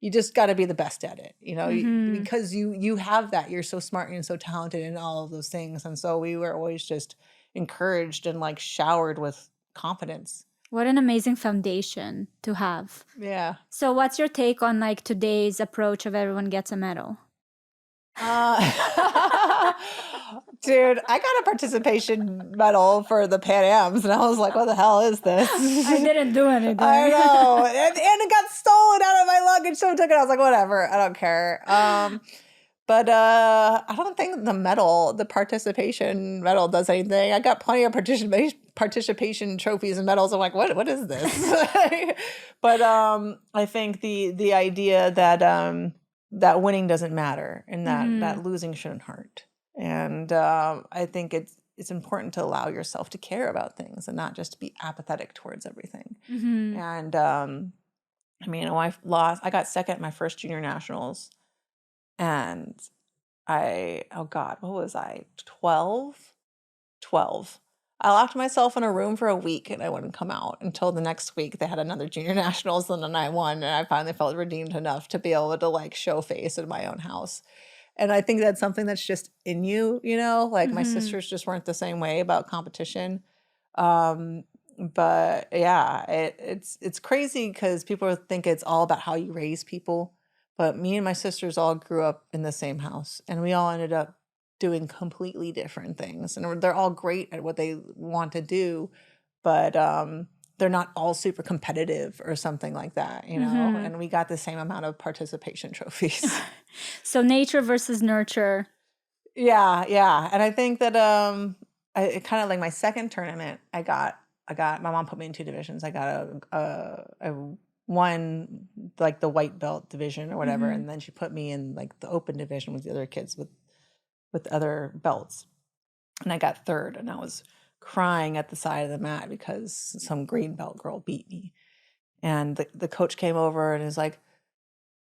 You just got to be the best at it, you know, because you have that. You're so smart and so talented in all of those things. And so we were always just encouraged and like showered with confidence. What an amazing foundation to have. Yeah. So what's your take on like today's approach of everyone gets a medal? Dude, I got a participation medal for the Pan Ams, and I was like, what the hell is this? I didn't do anything. I know. And it got stolen out of my luggage. Someone took it. I was like, whatever. I don't care. But I don't think the participation medal does anything. I got plenty of participation trophies and medals. I'm like, what is this? But I think the idea that winning doesn't matter and that losing shouldn't hurt. And I think it's important to allow yourself to care about things and not just to be apathetic towards everything. And I mean, I got second at my first junior nationals. And oh God, what was I? 12? 12. I locked myself in a room for a week and I wouldn't come out until the next week. They had another junior nationals and then I won. And I finally felt redeemed enough to be able to like show face in my own house. And I think that's something that's just in you, you know, like my sisters just weren't the same way about competition. But yeah, it's crazy because people think it's all about how you raise people. But me and my sisters all grew up in the same house and we all ended up doing completely different things. And they're all great at what they want to do, but they're not all super competitive or something like that, you know? And we got the same amount of participation trophies. So nature versus nurture. Yeah. And I think that it kind of like my second tournament, I got my mom put me in 2 divisions. I got a one like the white belt division or whatever, and then she put me in like the open division with the other kids with other belts, and I got 3rd, and I was crying at the side of the mat because some green belt girl beat me, and the coach came over and is like,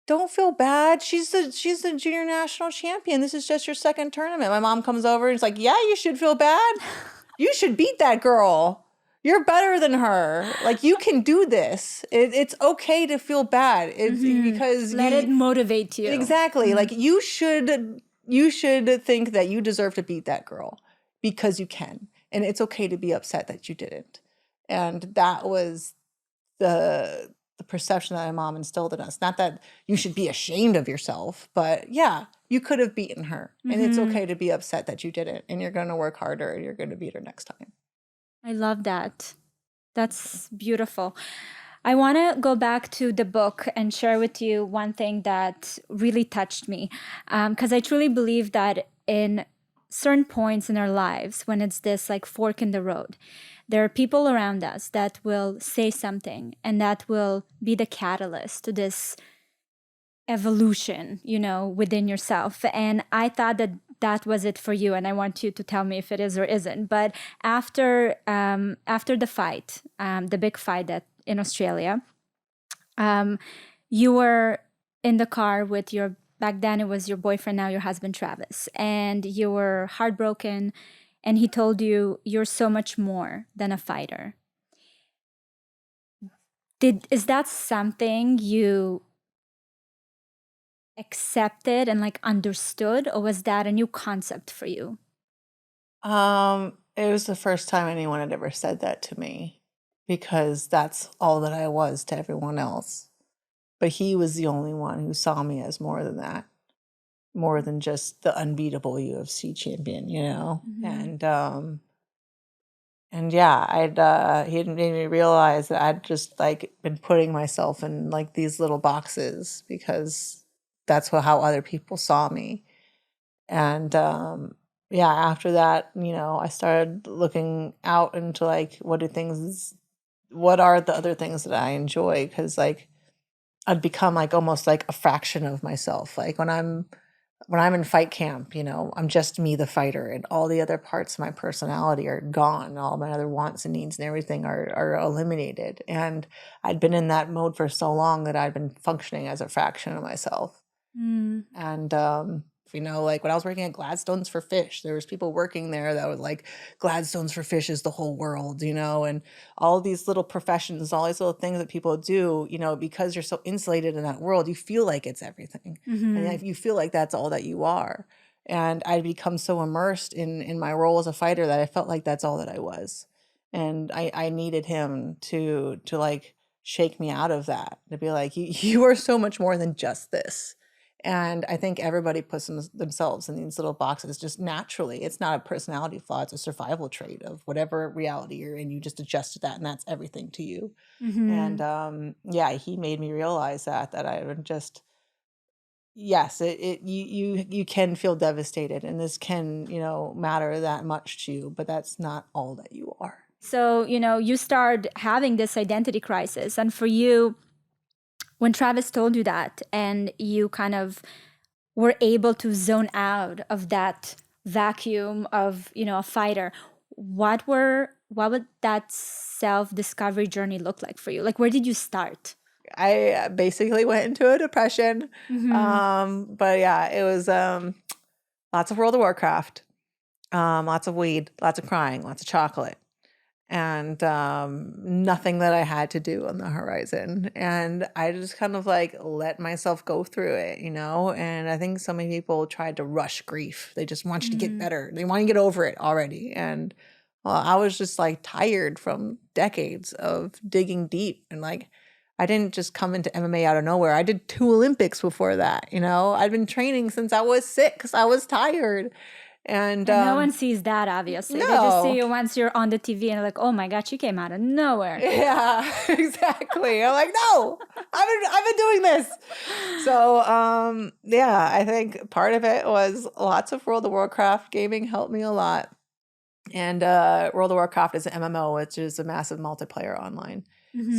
don't feel bad, she's the junior national champion, this is just your 2nd tournament. My mom comes over and is like, yeah, you should feel bad, you should beat that girl. You're better than her. Like, you can do this. It's okay to feel bad. It's because let it motivate you. Exactly. Like you should think that you deserve to beat that girl because you can. And it's okay to be upset that you didn't. And that was the perception that my mom instilled in us. Not that you should be ashamed of yourself, but yeah, you could have beaten her. And it's okay to be upset that you didn't. And you're going to work harder and you're going to beat her next time. I love that. That's beautiful. I want to go back to the book and share with you one thing that really touched me. Because I truly believe that in certain points in our lives, when it's this like fork in the road, there are people around us that will say something and that will be the catalyst to this evolution, you know, within yourself. And I thought that was it for you, and I want you to tell me if it is or isn't. But after the fight, the big fight that in Australia, You were in the car with your, back then it was your boyfriend, now your husband, Travis, and you were heartbroken, and he told you you're so much more than a fighter. Is that something you accepted and like understood, or was that a new concept for you? It was the first time anyone had ever said that to me, because that's all that I was to everyone else. But he was the only one who saw me as more than that, more than just the unbeatable UFC champion, you know? And yeah, he had made me realize that I'd just like been putting myself in like these little boxes because that's how other people saw me. And yeah, after that, you know, I started looking out into like what are the other things that I enjoy? Because like I'd become like almost like a fraction of myself. Like when I'm in fight camp, you know, I'm just me, the fighter, and all the other parts of my personality are gone. All my other wants and needs and everything are eliminated. And I'd been in that mode for so long that I'd been functioning as a fraction of myself. And you know, like when I was working at Gladstone's for Fish, there was people working there that would like, Gladstone's for Fish is the whole world, you know, and all these little professions, all these little things that people do, you know, because you're so insulated in that world, you feel like it's everything. And you feel like that's all that you are. And I'd become so immersed in my role as a fighter that I felt like that's all that I was. And I needed him to like shake me out of that, to be like, you are so much more than just this. And I think everybody puts themselves in these little boxes just naturally. It's not a personality flaw. It's a survival trait of whatever reality you're in. You just adjust to that, and that's everything to you. And yeah, he made me realize that I would just, yes, you can feel devastated, and this can, you know, matter that much to you, but that's not all that you are. So, you know, you start having this identity crisis. And for you, when Travis told you that and you kind of were able to zone out of that vacuum of, you know, a fighter, what would that self-discovery journey look like for you? Like, where did you start? I basically went into a depression. But yeah, it was lots of World of Warcraft, lots of weed, lots of crying, lots of chocolate, and nothing that I had to do on the horizon. And I just kind of like let myself go through it, you know? And I think so many people tried to rush grief. They just want you to get better. They want you to get over it already. And well, I was just like tired from decades of digging deep. And like, I didn't just come into MMA out of nowhere. I did 2 Olympics before that, you know? I'd been training since I was 6. I was tired. And no one sees that, obviously. They just see you once you're on the TV and like, oh my God, she came out of nowhere. Yeah, exactly. I'm like, no, I've been doing this. So yeah, I think part of it was lots of World of Warcraft. Gaming helped me a lot. And World of Warcraft is an MMO, which is a massive multiplayer online.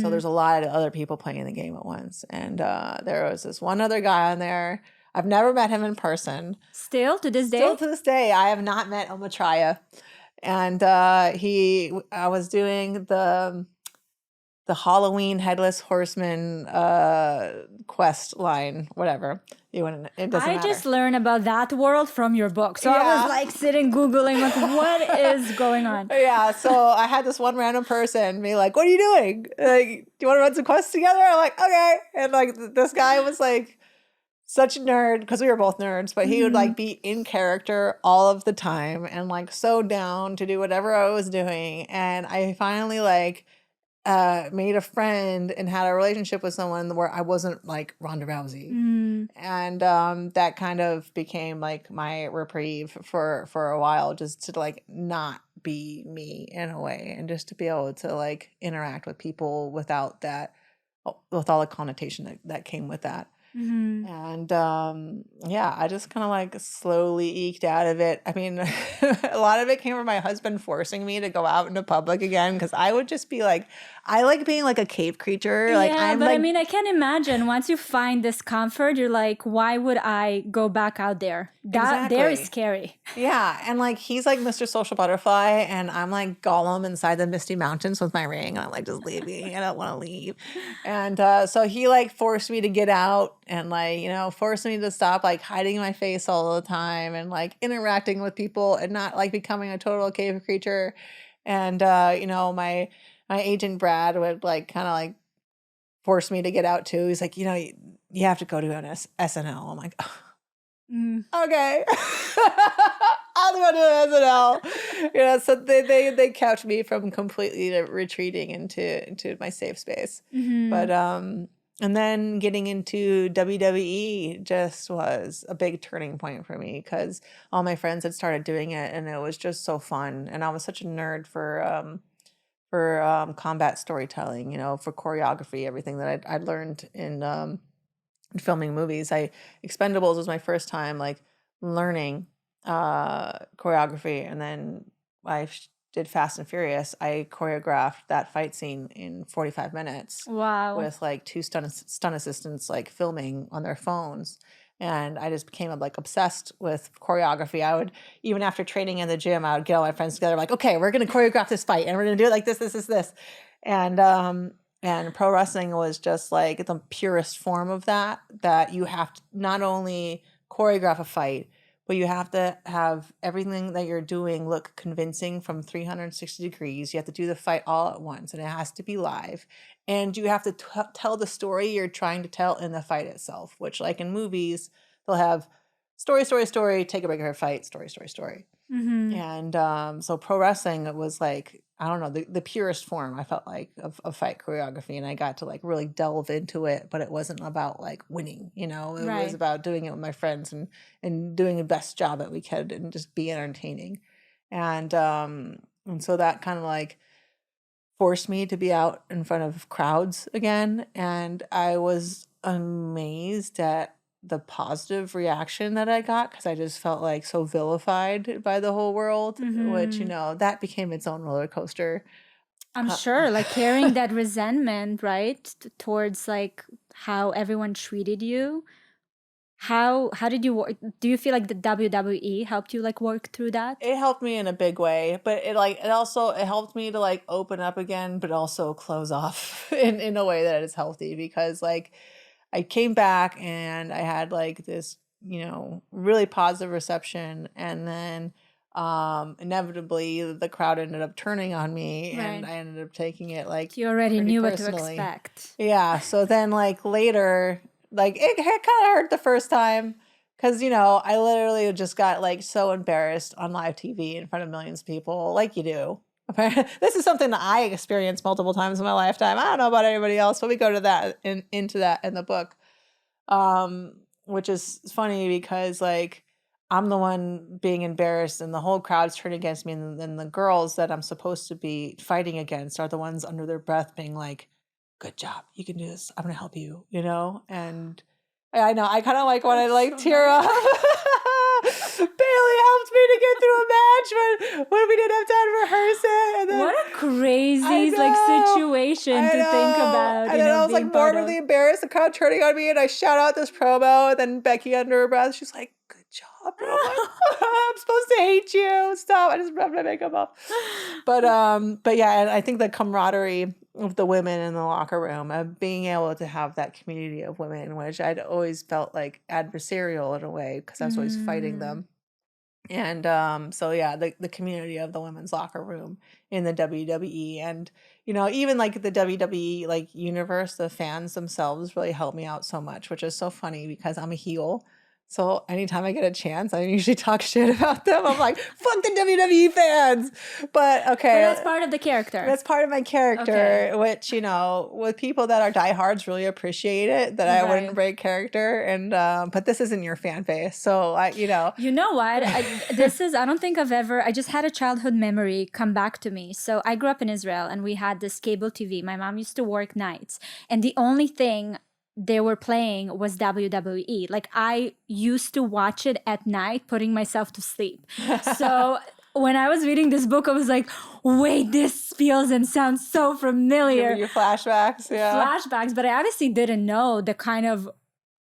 So there's a lot of other people playing the game at once. And there was this one other guy on there. I've never met him in person. Still to this day? Still to this day, I have not met Omatraya. And I was doing the Halloween Headless Horseman quest line, whatever. It doesn't matter. I just learned about that world from your book. So I was like sitting Googling, like, what is going on? Yeah, so I had this one random person be like, what are you doing? Like, do you want to run some quests together? I'm like, okay. And like this guy was like such a nerd, because we were both nerds, but he would like be in character all of the time and like so down to do whatever I was doing. And I finally like made a friend and had a relationship with someone where I wasn't like Ronda Rousey. And that kind of became like my reprieve for a while, just to like not be me in a way, and just to be able to like interact with people without that, with all the connotation that came with that. And yeah, I just kind of like slowly eked out of it. I mean, a lot of it came from my husband forcing me to go out into public again because I would just be like, I like being like a cave creature. Like Yeah, I'm but I like mean, I can imagine once you find this comfort, you're like, why would I go back out there? That there is exactly. scary. Yeah, and like he's like Mr. Social Butterfly, and I'm like Gollum inside the Misty Mountains with my ring, and I'm like, just leave me. I don't want to leave. And so he like forced me to get out, and like forced me to stop like hiding my face all the time, and like interacting with people, and not like becoming a total cave creature. And my agent Brad would like kind of like force me to get out too. He's like, you have to go to an SNL. I'm like, okay. I'll go to SNL. So they kept me from completely retreating into my safe space. But and then getting into WWE just was a big turning point for me because all my friends had started doing it and it was just so fun. And I was such a nerd for combat storytelling, for choreography, everything that I'd learned in filming movies. Expendables was my first time like learning choreography, and then I did Fast and Furious. I choreographed that fight scene in 45 minutes. Wow. With like two stunt assistants like filming on their phones. And I just became like obsessed with choreography. I would, even after training in the gym, I would get all my friends together like, okay, we're going to choreograph this fight and we're going to do it like this. And pro wrestling was just like the purest form of that you have to not only choreograph a fight, but you have to have everything that you're doing look convincing from 360 degrees. You have to do the fight all at once, and it has to be live. And you have to tell the story you're trying to tell in the fight itself, which like in movies, they'll have story, take a break, fight, story. And so pro wrestling, it was like, I don't know, the purest form, I felt like, of fight choreography. And I got to like really delve into it, but it wasn't about like winning, it was about doing it with my friends and doing the best job that we could and just be entertaining. And so that kind of like forced me to be out in front of crowds again. And I was amazed at the positive reaction that I got because I just felt like so vilified by the whole world, which, that became its own roller coaster. I'm sure, like carrying that resentment, right, towards like how everyone treated you. How did you work? Do you feel like the WWE helped you like work through that? It helped me in a big way, but it helped me to like open up again, but also close off in a way that is healthy because like I came back and I had like this, really positive reception, and then inevitably the crowd ended up turning on me, and I ended up taking it like you already knew personally. What to expect. Yeah, so then like later, like it kind of hurt the first time because I literally just got like so embarrassed on live TV in front of millions of people, like you do. This is something that I experienced multiple times in my lifetime. I don't know about anybody else, but we go to that into that in the book, which is funny because like I'm the one being embarrassed and the whole crowd's turning against me, and then the girls that I'm supposed to be fighting against are the ones under their breath being like, good job, you can do this, I'm gonna help you, and I know I kind of like want to like tear up. Bailey helped me to get through a match when we didn't have time to rehearse it. And then, what a crazy like situation to think about. And then I was like morbidly embarrassed, the crowd turning on me, and I shout out this promo, and then Becky under her breath, she's like, good job. And I'm like, I'm supposed to hate you. Stop. I just rubbed my makeup off. But yeah, and I think the camaraderie of the women in the locker room, of being able to have that community of women, which I'd always felt like adversarial in a way because I was always fighting them. And so yeah, the community of the women's locker room in the WWE, and even like the WWE like universe, the fans themselves really helped me out so much, which is so funny because I'm a heel. So anytime I get a chance, I usually talk shit about them. I'm like, fuck the WWE fans. But okay. But that's part of the character. That's part of my character, which, with people that are diehards really appreciate it, that I wouldn't break character. And but this isn't your fan base. So, You know what? I don't think I just had a childhood memory come back to me. So I grew up in Israel and we had this cable TV. My mom used to work nights. And the only thing they were playing was WWE. Like I used to watch it at night, putting myself to sleep. So when I was reading this book, I was like, wait, this feels and sounds so familiar. Give you flashbacks, yeah. Flashbacks, but I obviously didn't know the kind of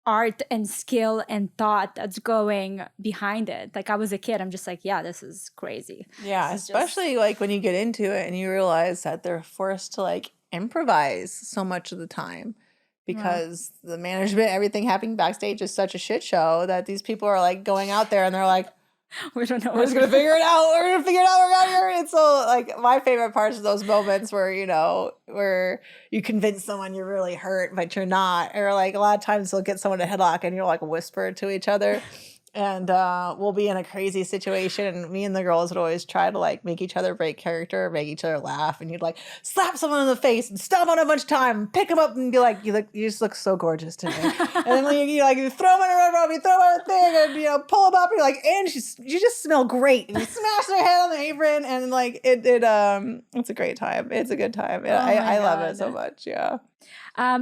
art and skill and thought that's going behind it. Like I was a kid, I'm just like, yeah, this is crazy. Yeah, This is especially like when you get into it and you realize that they're forced to like improvise so much of the time because the management, everything happening backstage is such a shit show that these people are like going out there and they're like, we don't know. we're just gonna figure it out. We're gonna figure it out. We're out here. And so, like, my favorite parts are those moments where where you convince someone you're really hurt, but you're not. Or like a lot of times they'll get someone to headlock and you'll like whisper to each other. And we'll be in a crazy situation, and me and the girls would always try to like make each other break character, make each other laugh, and you'd like slap someone in the face and stomp on a bunch of time, pick them up, and be like, you just look so gorgeous today. And then like, you throw them on a red rope, you throw them on a thing, and pull them up, and you're like, and you just smell great, and you smash their head on the apron, and like it's a great time. It's a good time. I love it so much. Yeah.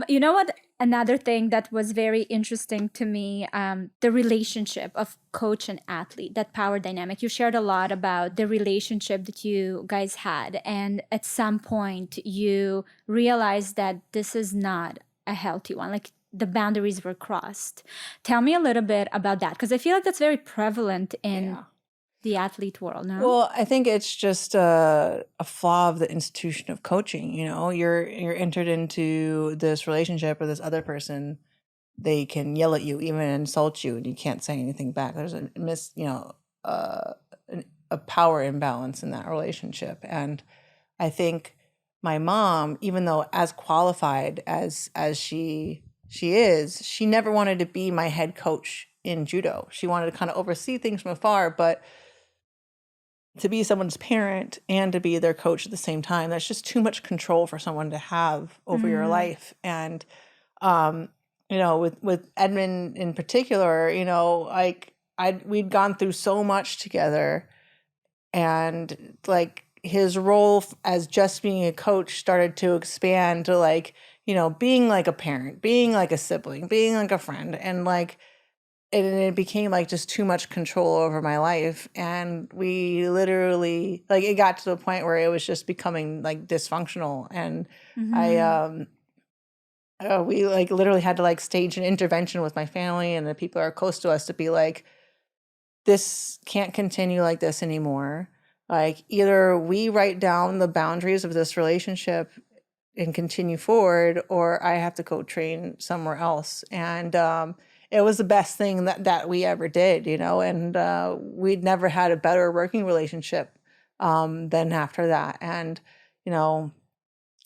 You know what? Another thing that was very interesting to me, the relationship of coach and athlete, that power dynamic. You shared a lot about the relationship that you guys had. And at some point, you realized that this is not a healthy one. Like the boundaries were crossed. Tell me a little bit about that, because I feel like that's very prevalent in the athlete world, no? Well, I think it's just a flaw of the institution of coaching. You're entered into this relationship with this other person. They can yell at you, even insult you, and you can't say anything back. There's a power imbalance in that relationship. And I think my mom, even though as qualified as she is, she never wanted to be my head coach in judo. She wanted to kind of oversee things from afar, but to be someone's parent and to be their coach at the same time, that's just too much control for someone to have over your life. And with Edmund in particular, we'd gone through so much together, and like his role as just being a coach started to expand to like, being like a parent, being like a sibling, being like a friend, and like and it became like just too much control over my life. And we literally, like, it got to the point where it was just becoming like dysfunctional. And we like literally had to like stage an intervention with my family and the people that are close to us to be like, this can't continue like this anymore. Like, either we write down the boundaries of this relationship and continue forward, or I have to go train somewhere else. And it was the best thing that we ever did, and we'd never had a better working relationship than after that. And,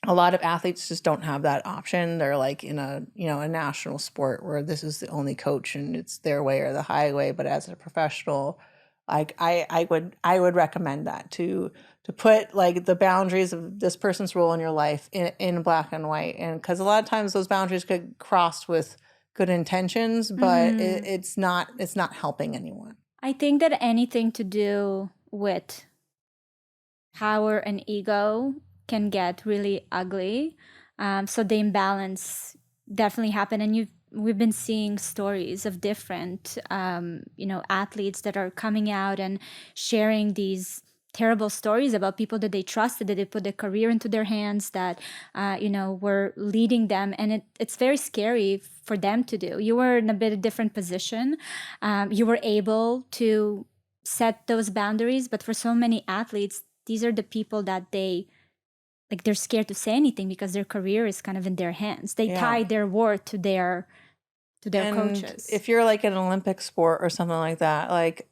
a lot of athletes just don't have that option. They're like in a national sport where this is the only coach and it's their way or the highway. But as a professional, like I would recommend that to put like the boundaries of this person's role in your life in black and white. And because a lot of times those boundaries could cross with good intentions, but it's not helping anyone. I think that anything to do with power and ego can get really ugly. So the imbalance definitely happened. And we've been seeing stories of different, athletes that are coming out and sharing these terrible stories about people that they trusted, that they put their career into their hands, that, were leading them. And it's very scary for them to do. You were in a bit of different position. You were able to set those boundaries. But for so many athletes, these are the people that they're scared to say anything because their career is kind of in their hands. They tie their worth to their coaches. If you're like an Olympic sport or something like that, like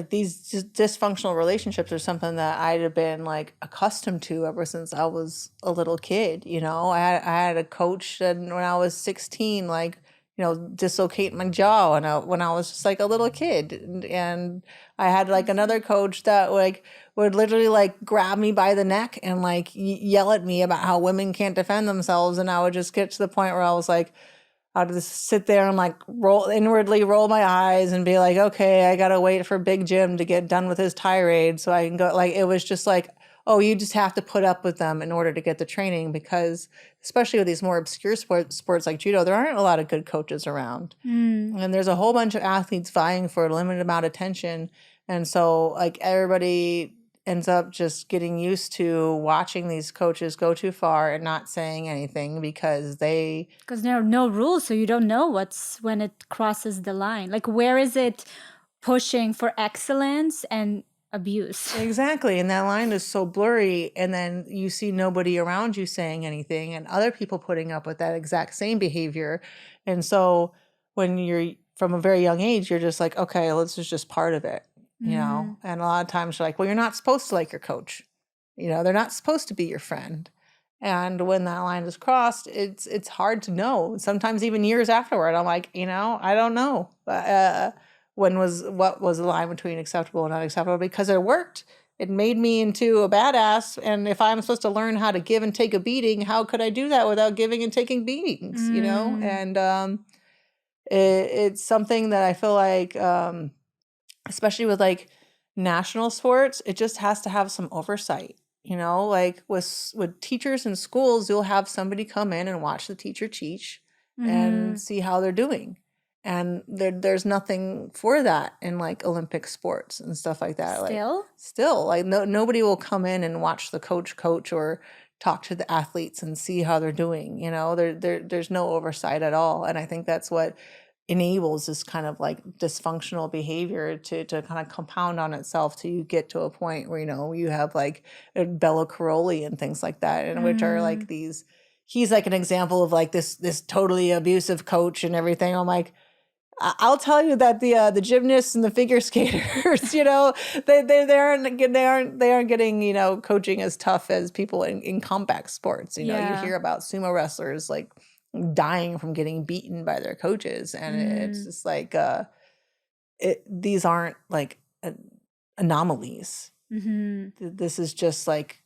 these just dysfunctional relationships are something that I'd have been like accustomed to ever since I was a little kid. I had a coach that when I was 16, like, dislocate my jaw when I was just like a little kid. And I had like another coach that like would literally like grab me by the neck and like yell at me about how women can't defend themselves. And I would just get to the point where I was like, I'd just sit there and like inwardly roll my eyes and be like, okay, I gotta wait for Big Jim to get done with his tirade so I can go. Like, it was just like, oh, you just have to put up with them in order to get the training, because especially with these more obscure sports like judo, there aren't a lot of good coaches around. And there's a whole bunch of athletes vying for a limited amount of attention. And so like everybody ends up just getting used to watching these coaches go too far and not saying anything because there are no rules, so you don't know when it crosses the line. Like, where is it pushing for excellence and abuse? Exactly. And that line is so blurry. And then you see nobody around you saying anything and other people putting up with that exact same behavior. And so when you're from a very young age, you're just like, okay, well, this is just part of it, you know? And a lot of times you're like, well, you're not supposed to like your coach. You know, they're not supposed to be your friend. And when that line is crossed, it's hard to know. Sometimes even years afterward, I'm like, you know, I don't know. What was the line between acceptable and unacceptable, because it worked. It made me into a badass. And if I'm supposed to learn how to give and take a beating, how could I do that without giving and taking beatings, you know? And it's something that I feel like, especially with like national sports, it just has to have some oversight. You know, like with teachers in schools, you'll have somebody come in and watch the teacher teach and see how they're doing. And there's nothing for that in like Olympic sports and stuff like that. Still, like nobody will come in and watch the coach or talk to the athletes and see how they're doing. You know, there's no oversight at all. And I think that's what enables this kind of like dysfunctional behavior to kind of compound on itself till you get to a point where, you know, you have like Bella Caroli and things like that, and which are like these. He's like an example of like this totally abusive coach and everything. I'm like, I'll tell you that the gymnasts and the figure skaters, you know, they aren't getting, you know, coaching as tough as people in combat sports. You know, you hear about sumo wrestlers like dying from getting beaten by their coaches, and it's just like these aren't like anomalies. This is just like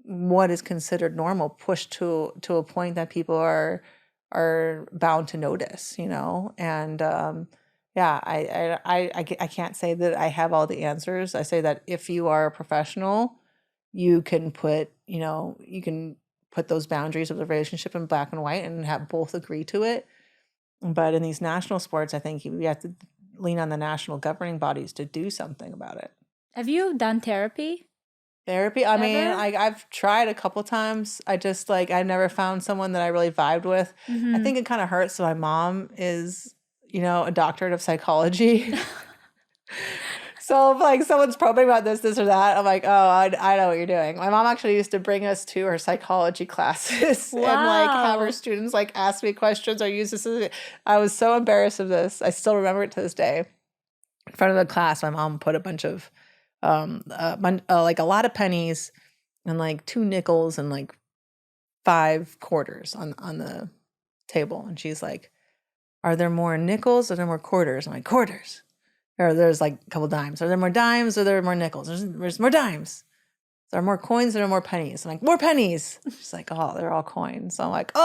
what is considered normal, pushed to a point that people are bound to notice, you know. And I can't say that I have all the answers. I say that if you are a professional, you can put those boundaries of the relationship in black and white and have both agree to it. But in these national sports, I think we have to lean on the national governing bodies to do something about it. Have you done therapy? I mean, I've tried a couple times. I just like, I've never found someone that I really vibed with. I think it kind of hurts. So my mom is, you know, a doctorate of psychology. So if like someone's probing about this or that, I'm like, oh, I know what you're doing. My mom actually used to bring us to her psychology classes and like have her students like ask me questions or use this. I was so embarrassed of this. I still remember it to this day. In front of the class, my mom put a bunch of like a lot of pennies and like 2 nickels and like 5 quarters on the table. And she's like, are there more nickels or are there more quarters? I'm like, quarters. Or there's like a couple dimes. Are there more dimes or are there more nickels? There's more dimes. There are more coins or there are more pennies. I'm like, more pennies. She's like, oh, they're all coins. So I'm like, oh,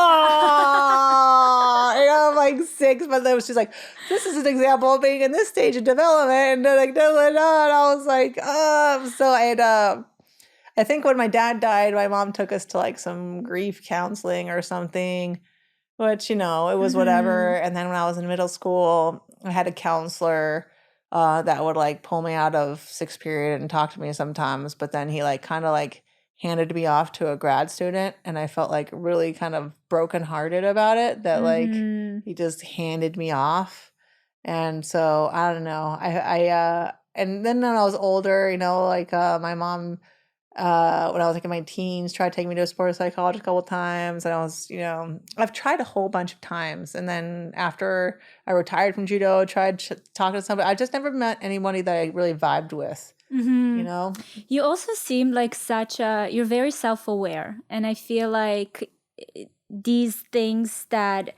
you know, I'm like 6, but then she's like, this is an example of being in this stage of development. And like, no, and I was like, oh. So I think when my dad died, my mom took us to like some grief counseling or something, which, you know, it was whatever. And then when I was in middle school, I had a counselor that would like pull me out of 6th period and talk to me sometimes, but then he like kind of like handed me off to a grad student, and I felt like really kind of brokenhearted about it, that like he just handed me off. And so I don't know. I and then when I was older, you know, like my mom when I was like in my teens, tried taking me to a sports psychologist a couple times. And I was, you know, I've tried a whole bunch of times. And then after I retired from judo, tried talking to somebody. I just never met anybody that I really vibed with, you know? You also seem like you're very self-aware. And I feel like these things that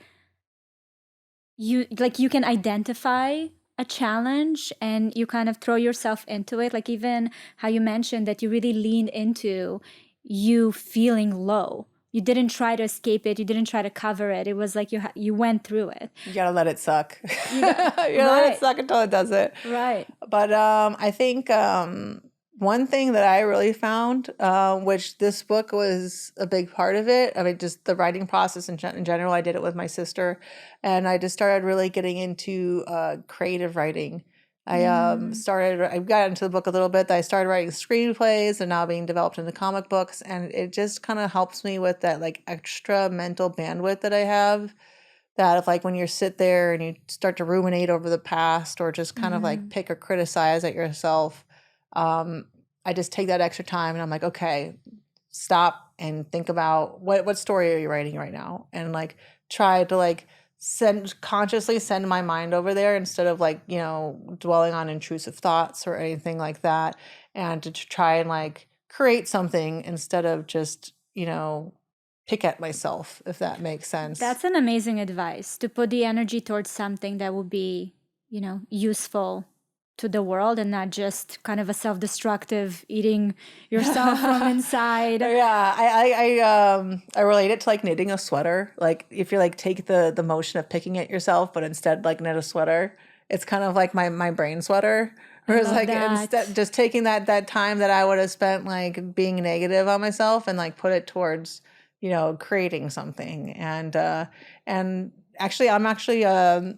you can identify a challenge and you kind of throw yourself into it. Like even how you mentioned that you really leaned into you feeling low. You didn't try to escape it. You didn't try to cover it. It was like you went through it. You gotta let it suck. You gotta let it suck until it does it. Right. But I think one thing that I really found, which this book was a big part of it. I mean, just the writing process in general. I did it with my sister, and I just started really getting into creative writing. I got into the book a little bit. I started writing screenplays and now being developed into comic books. And it just kind of helps me with that like extra mental bandwidth that I have. That if like when you sit there and you start to ruminate over the past or just kind of like pick or criticize at yourself, I just take that extra time and I'm like, okay, stop and think about what story are you writing right now? And like try to like consciously send my mind over there instead of like, dwelling on intrusive thoughts or anything like that. And to try and like create something instead of just, pick at myself, if that makes sense. That's an amazing advice, to put the energy towards something that will be, useful to the world and not just kind of a self-destructive eating yourself from inside. Yeah, I relate it to like knitting a sweater. Like if you like take the motion of picking it yourself, but instead like knit a sweater, it's kind of like my brain sweater. Whereas like instead just taking that time that I would have spent like being negative on myself and like put it towards, creating something. And actually I'm actually a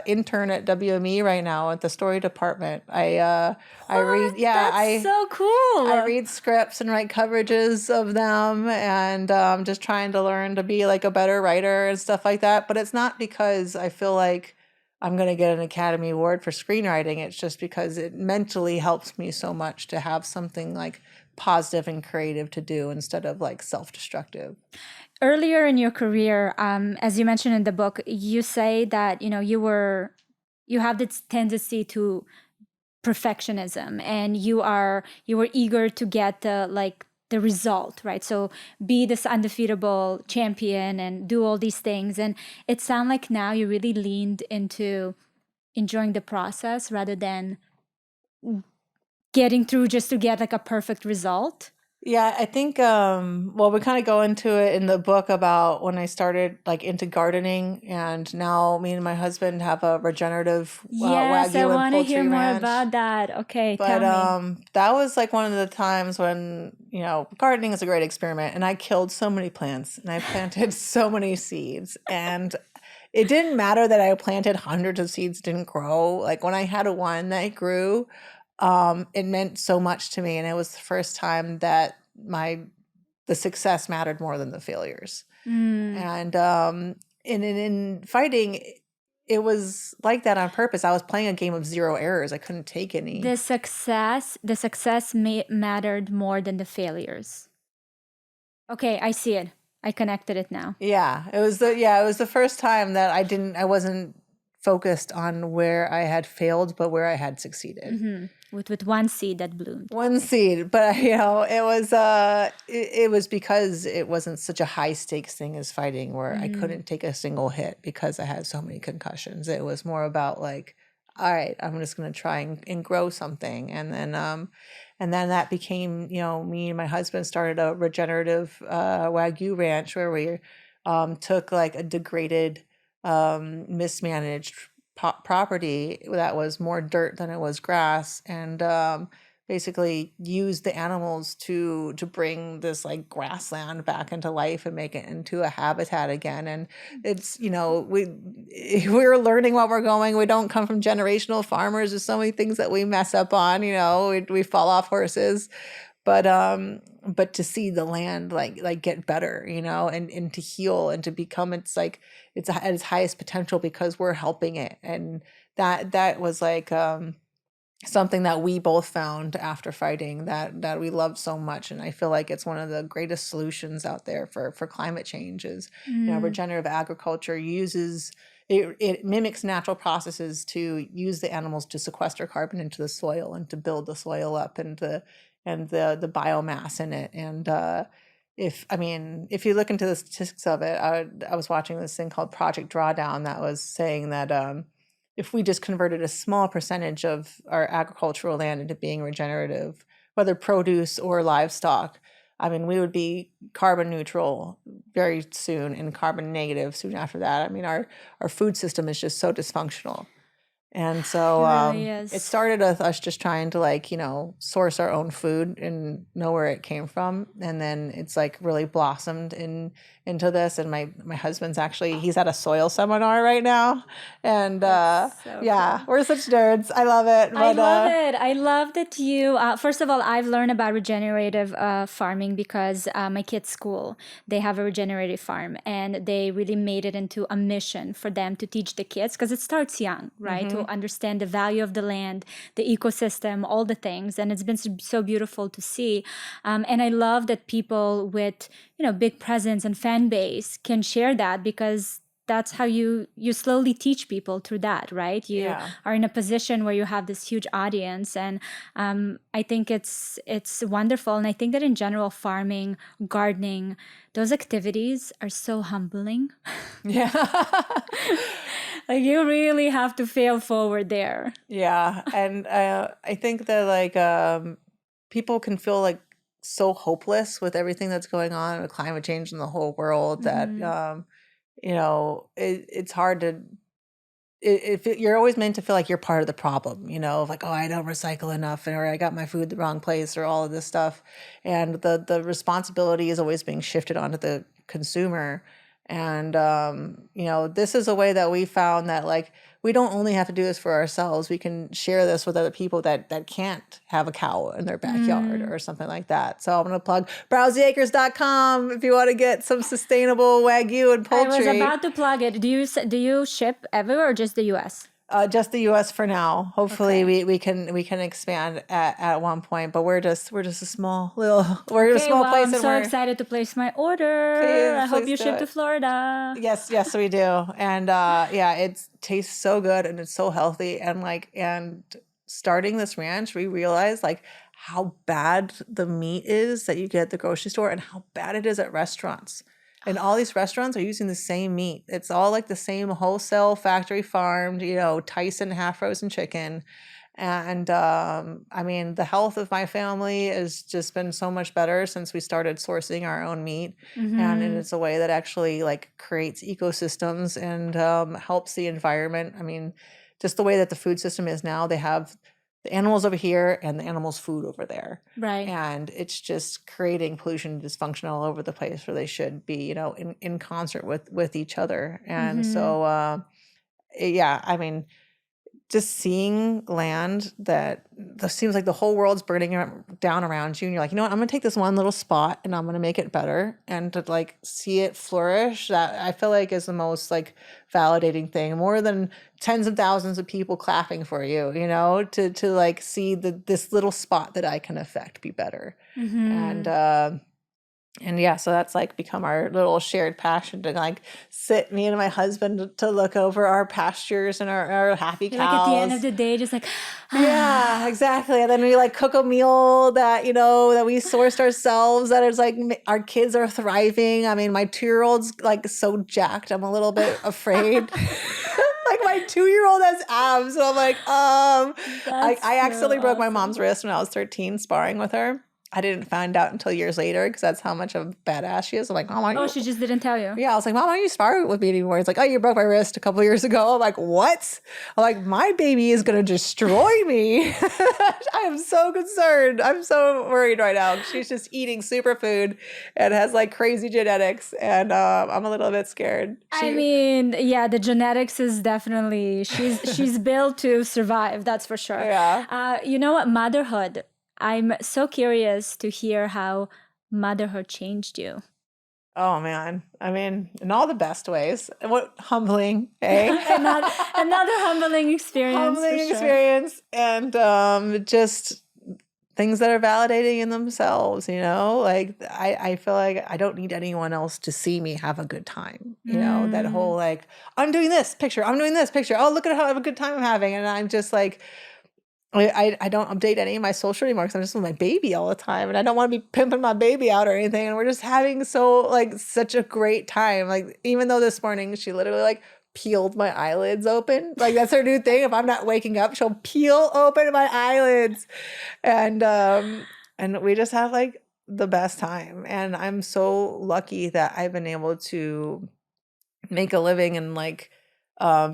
intern at WME right now at the story department. I read That's so cool. I read scripts and write coverages of them, and just trying to learn to be like a better writer and stuff like that. But it's not because I feel like I'm going to get an Academy Award for screenwriting. It's just because it mentally helps me so much to have something like positive and creative to do instead of like self-destructive. Earlier in your career, as you mentioned in the book, you say that you have this tendency to perfectionism, and you were eager to get the result, right? So be this undefeatable champion and do all these things. And it sounds like now you really leaned into enjoying the process rather than getting through just to get like a perfect result. Yeah, I think we kind of go into it in the book about when I started like into gardening, and now me and my husband have a regenerative Yes, I Wagyu and want to poultry hear more ranch. about that. Okay, But tell me. that was like one of the times when, gardening is a great experiment, and I killed so many plants and I planted so many seeds, and it didn't matter that I planted hundreds of seeds didn't grow. Like when I had one that grew, it meant so much to me, and it was the first time that the success mattered more than the failures. And in fighting, it was like that on purpose. I was playing a game of zero errors. I couldn't take any. The success mattered more than the failures. Okay, I see it. I connected it now. Yeah, it was the first time that I wasn't focused on where I had failed, but where I had succeeded. With one seed that bloomed. One seed, but it was because it wasn't such a high stakes thing as fighting, where I couldn't take a single hit because I had so many concussions. It was more about like, all right, I'm just going to try and grow something, and then that became, me and my husband started a regenerative Wagyu ranch where we took like a degraded, mismanaged property that was more dirt than it was grass, and basically used the animals to bring this like grassland back into life and make it into a habitat again. And it's, we're learning what we're going. We don't come from generational farmers. There's so many things that we mess up on, we fall off horses. But to see the land like get better, and to heal and to become it's at its highest potential because we're helping it. And that was like something that we both found after fighting that we love so much. And I feel like it's one of the greatest solutions out there for climate change is, regenerative agriculture it mimics natural processes to use the animals to sequester carbon into the soil and to build the soil up and the biomass in it. And if you look into the statistics of it, I was watching this thing called Project Drawdown that was saying that if we just converted a small percentage of our agricultural land into being regenerative, whether produce or livestock, we would be carbon neutral very soon and carbon negative soon after that. Our food system is just so dysfunctional. And so It really it is. started with us just trying to like, source our own food and know where it came from. And then it's like really blossomed into this. And my husband's actually, he's at a soil seminar right now. And That's so yeah, cool. we're such nerds. I love it. I But love it. I love that you, first of all, I've learned about regenerative farming because my kids' school, they have a regenerative farm and they really made it into a mission for them to teach the kids because it starts young, right? To understand the value of the land, the ecosystem, all the things. And it's been so beautiful to see. And I love that people with, big presence and fan base can share that because that's how you slowly teach people through that, right? You yeah. are in a position where you have this huge audience, and I think it's wonderful. And I think that in general, farming, gardening, those activities are so humbling. Yeah. Like you really have to fail forward there. Yeah. And I think that like people can feel like so hopeless with everything that's going on with climate change in the whole world that it's hard to you're always meant to feel like you're part of the problem, like, oh, I don't recycle enough, or I got my food the wrong place, or all of this stuff. And the responsibility is always being shifted onto the consumer. And, this is a way that we found that like, we don't only have to do this for ourselves. We can share this with other people that can't have a cow in their backyard or something like that. So I'm going to plug browseacres.com if you want to get some sustainable Wagyu and poultry. I was about to plug it. Do you ship everywhere or just the US? Just the U.S. for now. Hopefully, we can expand at one point. But we're just a small a small place. I'm so excited to place my order. I hope you ship to Florida. Yes, we do. And it tastes so good and it's so healthy. And starting this ranch, we realized like how bad the meat is that you get at the grocery store and how bad it is at restaurants. And all these restaurants are using the same meat. It's all like the same wholesale factory farmed, Tyson half frozen chicken. And the health of my family has just been so much better since we started sourcing our own meat. And it's a way that actually like creates ecosystems and helps the environment. I mean, just the way that the food system is now, they have the animals over here and the animals' food over there. Right. And it's just creating pollution and dysfunction all over the place where they should be, in concert with each other. And so, just seeing land that seems like the whole world's burning down around you. And you're like, you know what, I'm going to take this one little spot and I'm going to make it better. And to like see it flourish, that I feel like is the most like validating thing, more than tens of thousands of people clapping for you, to like see this little spot that I can affect be better. And yeah, so that's like become our little shared passion to like sit, me and my husband, to look over our pastures and our happy cows. Like at the end of the day, just like, yeah, exactly. And then we like cook a meal that, that we sourced ourselves, that is like our kids are thriving. I mean, my 2-year-old's like so jacked. I'm a little bit afraid. Like my 2-year-old has abs. So I'm like, I accidentally broke my mom's wrist when I was 13 sparring with her. I didn't find out until years later because that's how much of a badass she is. I'm like, Mom, she just didn't tell you. Yeah, I was like, Mom, why don't you spar with me anymore? He's like, oh, you broke my wrist a couple years ago. I'm like, what? I'm like, my baby is going to destroy me. I am so concerned. I'm so worried right now. She's just eating superfood and has like crazy genetics. And I'm a little bit scared. The genetics is definitely, she's built to survive. That's for sure. Yeah. You know what? Motherhood. I'm so curious to hear how motherhood changed you. Oh, man. I mean, in all the best ways. What humbling, eh? Another humbling experience. Humbling experience. And just things that are validating in themselves, Like, I feel like I don't need anyone else to see me have a good time. That whole, like, I'm doing this picture. I'm doing this picture. Oh, look at how good time I'm having. And I'm just like... I don't update any of my social anymore because I'm just with my baby all the time and I don't want to be pimping my baby out or anything. And we're just having such a great time. Like, even though this morning she literally like peeled my eyelids open. Like, that's her new thing. If I'm not waking up, she'll peel open my eyelids. And we just have like the best time. And I'm so lucky that I've been able to make a living and like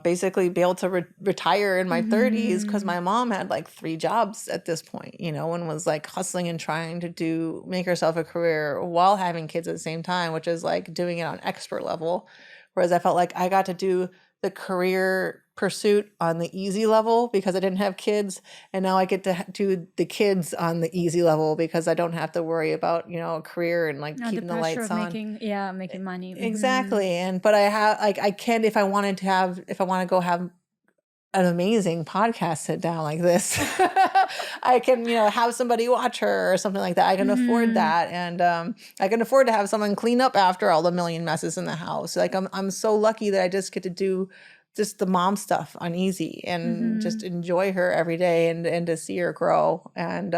basically be able to retire in my 30s because my mom had like 3 jobs at this point, you know, and was like hustling and trying to make herself a career while having kids at the same time, which is like doing it on expert level. Whereas I felt like I got to do the career pursuit on the easy level because I didn't have kids, and now I get to do the kids on the easy level because I don't have to worry about, you know, a career and like keeping the pressure lights of on. making money. Exactly. And but I have like I can if I want to go have an amazing podcast sit down like this, I can, you know, have somebody watch her or something like that. I can afford that, and I can afford to have someone clean up after all the million messes in the house. Like I'm so lucky that I just get to do just the mom stuff on easy and just enjoy her every day and to see her grow. And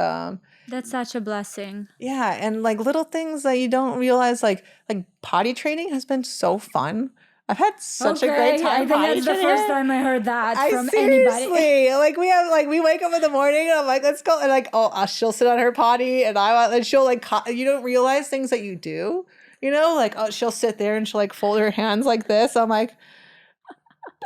that's such a blessing. yeah, and like little things that you don't realize, like potty training has been so fun. I've had such a great time. I think that's the first time I heard that from seriously, anybody. like we wake up in the morning and I'm like, let's go, and like, she'll sit on her potty and she'll like, you don't realize things that you do, you know, like, she'll sit there and she'll like fold her hands like this. I'm like,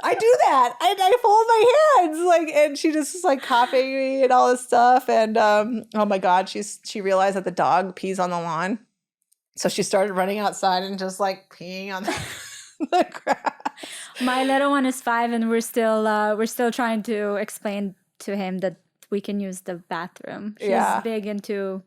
I do that. I fold my hands like, and she just is like copying me and all this stuff. And oh my God, she realized that the dog pees on the lawn, so she started running outside and just like peeing on the grass. My little one is 5, and we're still trying to explain to him that we can use the bathroom. She's big into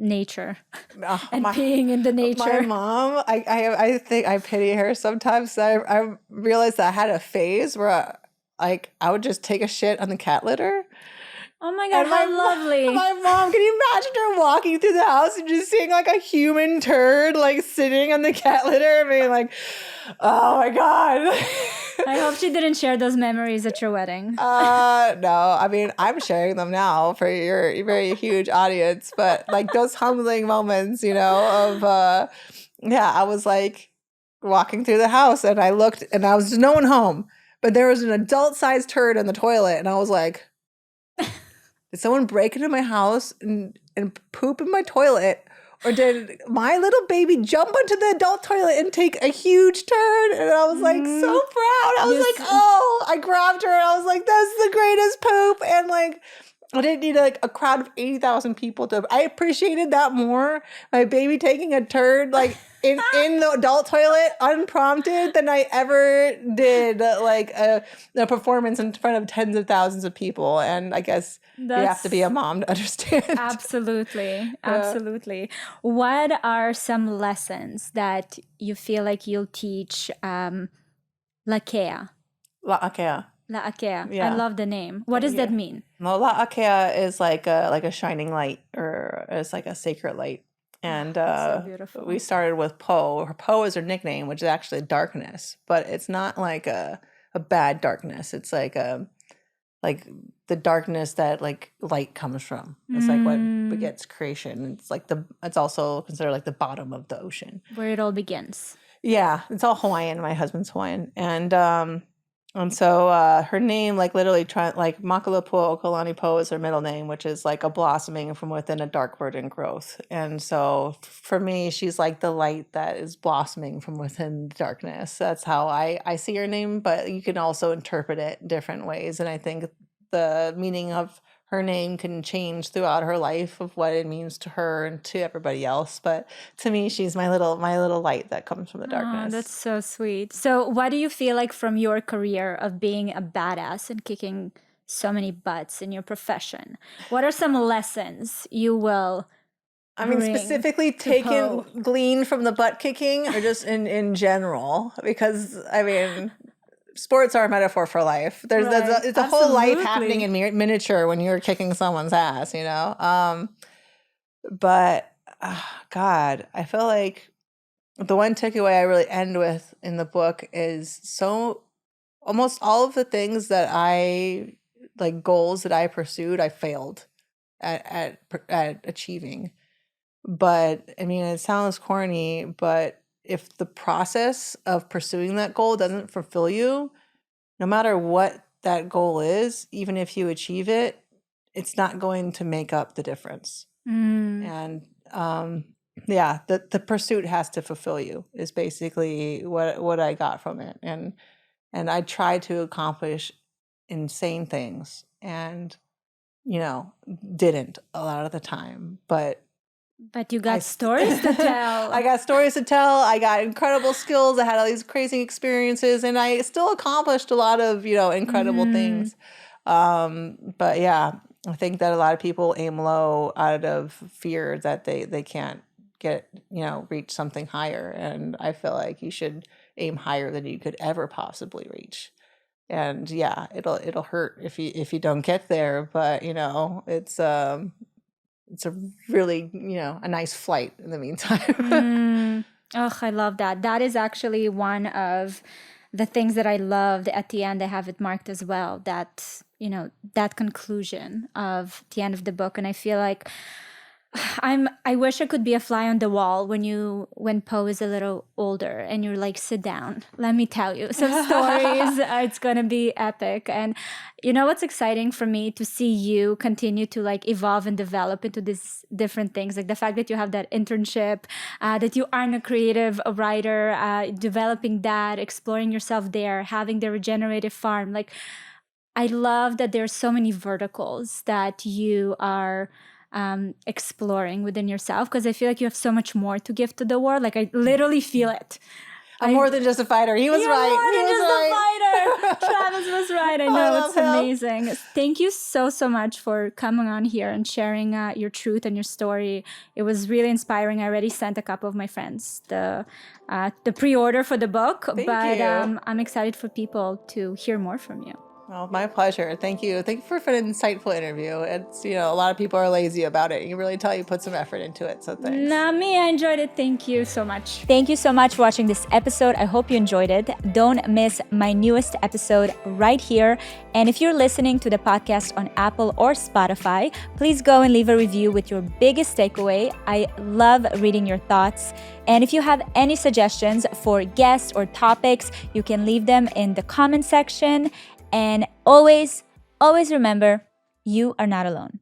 nature and peeing in the nature. My mom, I think I pity her sometimes. I realized that I had a phase where I would just take a shit on the cat litter. Oh my God, how lovely. My mom, can you imagine her walking through the house and just seeing like a human turd like sitting on the cat litter and being like, oh my God. I hope she didn't share those memories at your wedding. No, I mean, I'm sharing them now for your very huge audience, but like those humbling moments, you know, of, I was like walking through the house and I looked and there's no one home, but there was an adult-sized turd in the toilet and I was like, did someone break into my house and poop in my toilet? Or did my little baby jump onto the adult toilet and take a huge turn? And I was like so proud. I was like, I grabbed her and I was like, that's the greatest poop. And like, I didn't need like a crowd of 80,000 people I appreciated that more. My baby taking a turd like in the adult toilet unprompted than I ever did like a performance in front of tens of thousands of people. And I guess you have to be a mom to understand. Absolutely. Absolutely. What are some lessons that you feel like you'll teach Lakea? La'akea. Yeah. I love the name. What does that mean? Well, La'akea is like a shining light, or it's like a sacred light. And so beautiful. We started with Po. Po is her nickname, which is actually darkness, but it's not like a bad darkness. It's like the darkness that like light comes from. It's like what begets creation. It's like it's also considered like the bottom of the ocean, where it all begins. Yeah, it's all Hawaiian. My husband's Hawaiian, and so her name, like literally, like Makalapo Okalani Po is her middle name, which is like a blossoming from within a dark verdant growth. And so for me, she's like the light that is blossoming from within darkness. That's how I see her name, but you can also interpret it different ways. And I think the meaning of her name can change throughout her life of what it means to her and to everybody else. But to me, she's my little light that comes from the darkness. Oh, that's so sweet. So what do you feel like from your career of being a badass and kicking so many butts in your profession? What are some lessons you will specifically glean from the butt kicking, or just in general? Because I mean, sports are a metaphor for life. It's a whole life happening in miniature when you're kicking someone's ass, you know? But God, I feel like the one takeaway I really end with in the book is almost all of the things that goals that I pursued, I failed at achieving. But I mean, it sounds corny, but if the process of pursuing that goal doesn't fulfill you, no matter what that goal is, even if you achieve it, it's not going to make up the difference. And the pursuit has to fulfill you is basically what I got from it. And And I tried to accomplish insane things and, didn't a lot of the time. But you got stories to tell. I got stories to tell. I got incredible skills. I had all these crazy experiences, and I still accomplished a lot of, incredible things. But yeah, I think that a lot of people aim low out of fear that they can't reach something higher. And I feel like you should aim higher than you could ever possibly reach. And yeah, it'll hurt if you don't get there, but it's a really, a nice flight in the meantime. Oh, I love that. That is actually one of the things that I loved at the end. I have it marked as well, that, that conclusion of the end of the book. And I feel like I wish I could be a fly on the wall when Poe is a little older and you're like, sit down, let me tell you some stories. It's going to be epic. And what's exciting for me to see you continue to like evolve and develop into these different things. Like the fact that you have that internship, that you are a creative writer, developing that, exploring yourself there, having the regenerative farm. Like, I love that there's so many verticals that you are exploring within yourself, because I feel like you have so much more to give to the world. Like, I literally feel it. I'm more than just a fighter. He was right. More than he was just right. a fighter. Travis was right. I know, it's amazing. Thank you so much for coming on here and sharing your truth and your story. It was really inspiring. I already sent a couple of my friends the pre-order for the book. Thank you. I'm excited for people to hear more from you. Well, my pleasure. Thank you. Thank you for an insightful interview. It's, a lot of people are lazy about it. You really tell you put some effort into it. So thanks. Not me. I enjoyed it. Thank you so much. Thank you so much for watching this episode. I hope you enjoyed it. Don't miss my newest episode right here. And if you're listening to the podcast on Apple or Spotify, please go and leave a review with your biggest takeaway. I love reading your thoughts. And if you have any suggestions for guests or topics, you can leave them in the comment section. And always remember, you are not alone.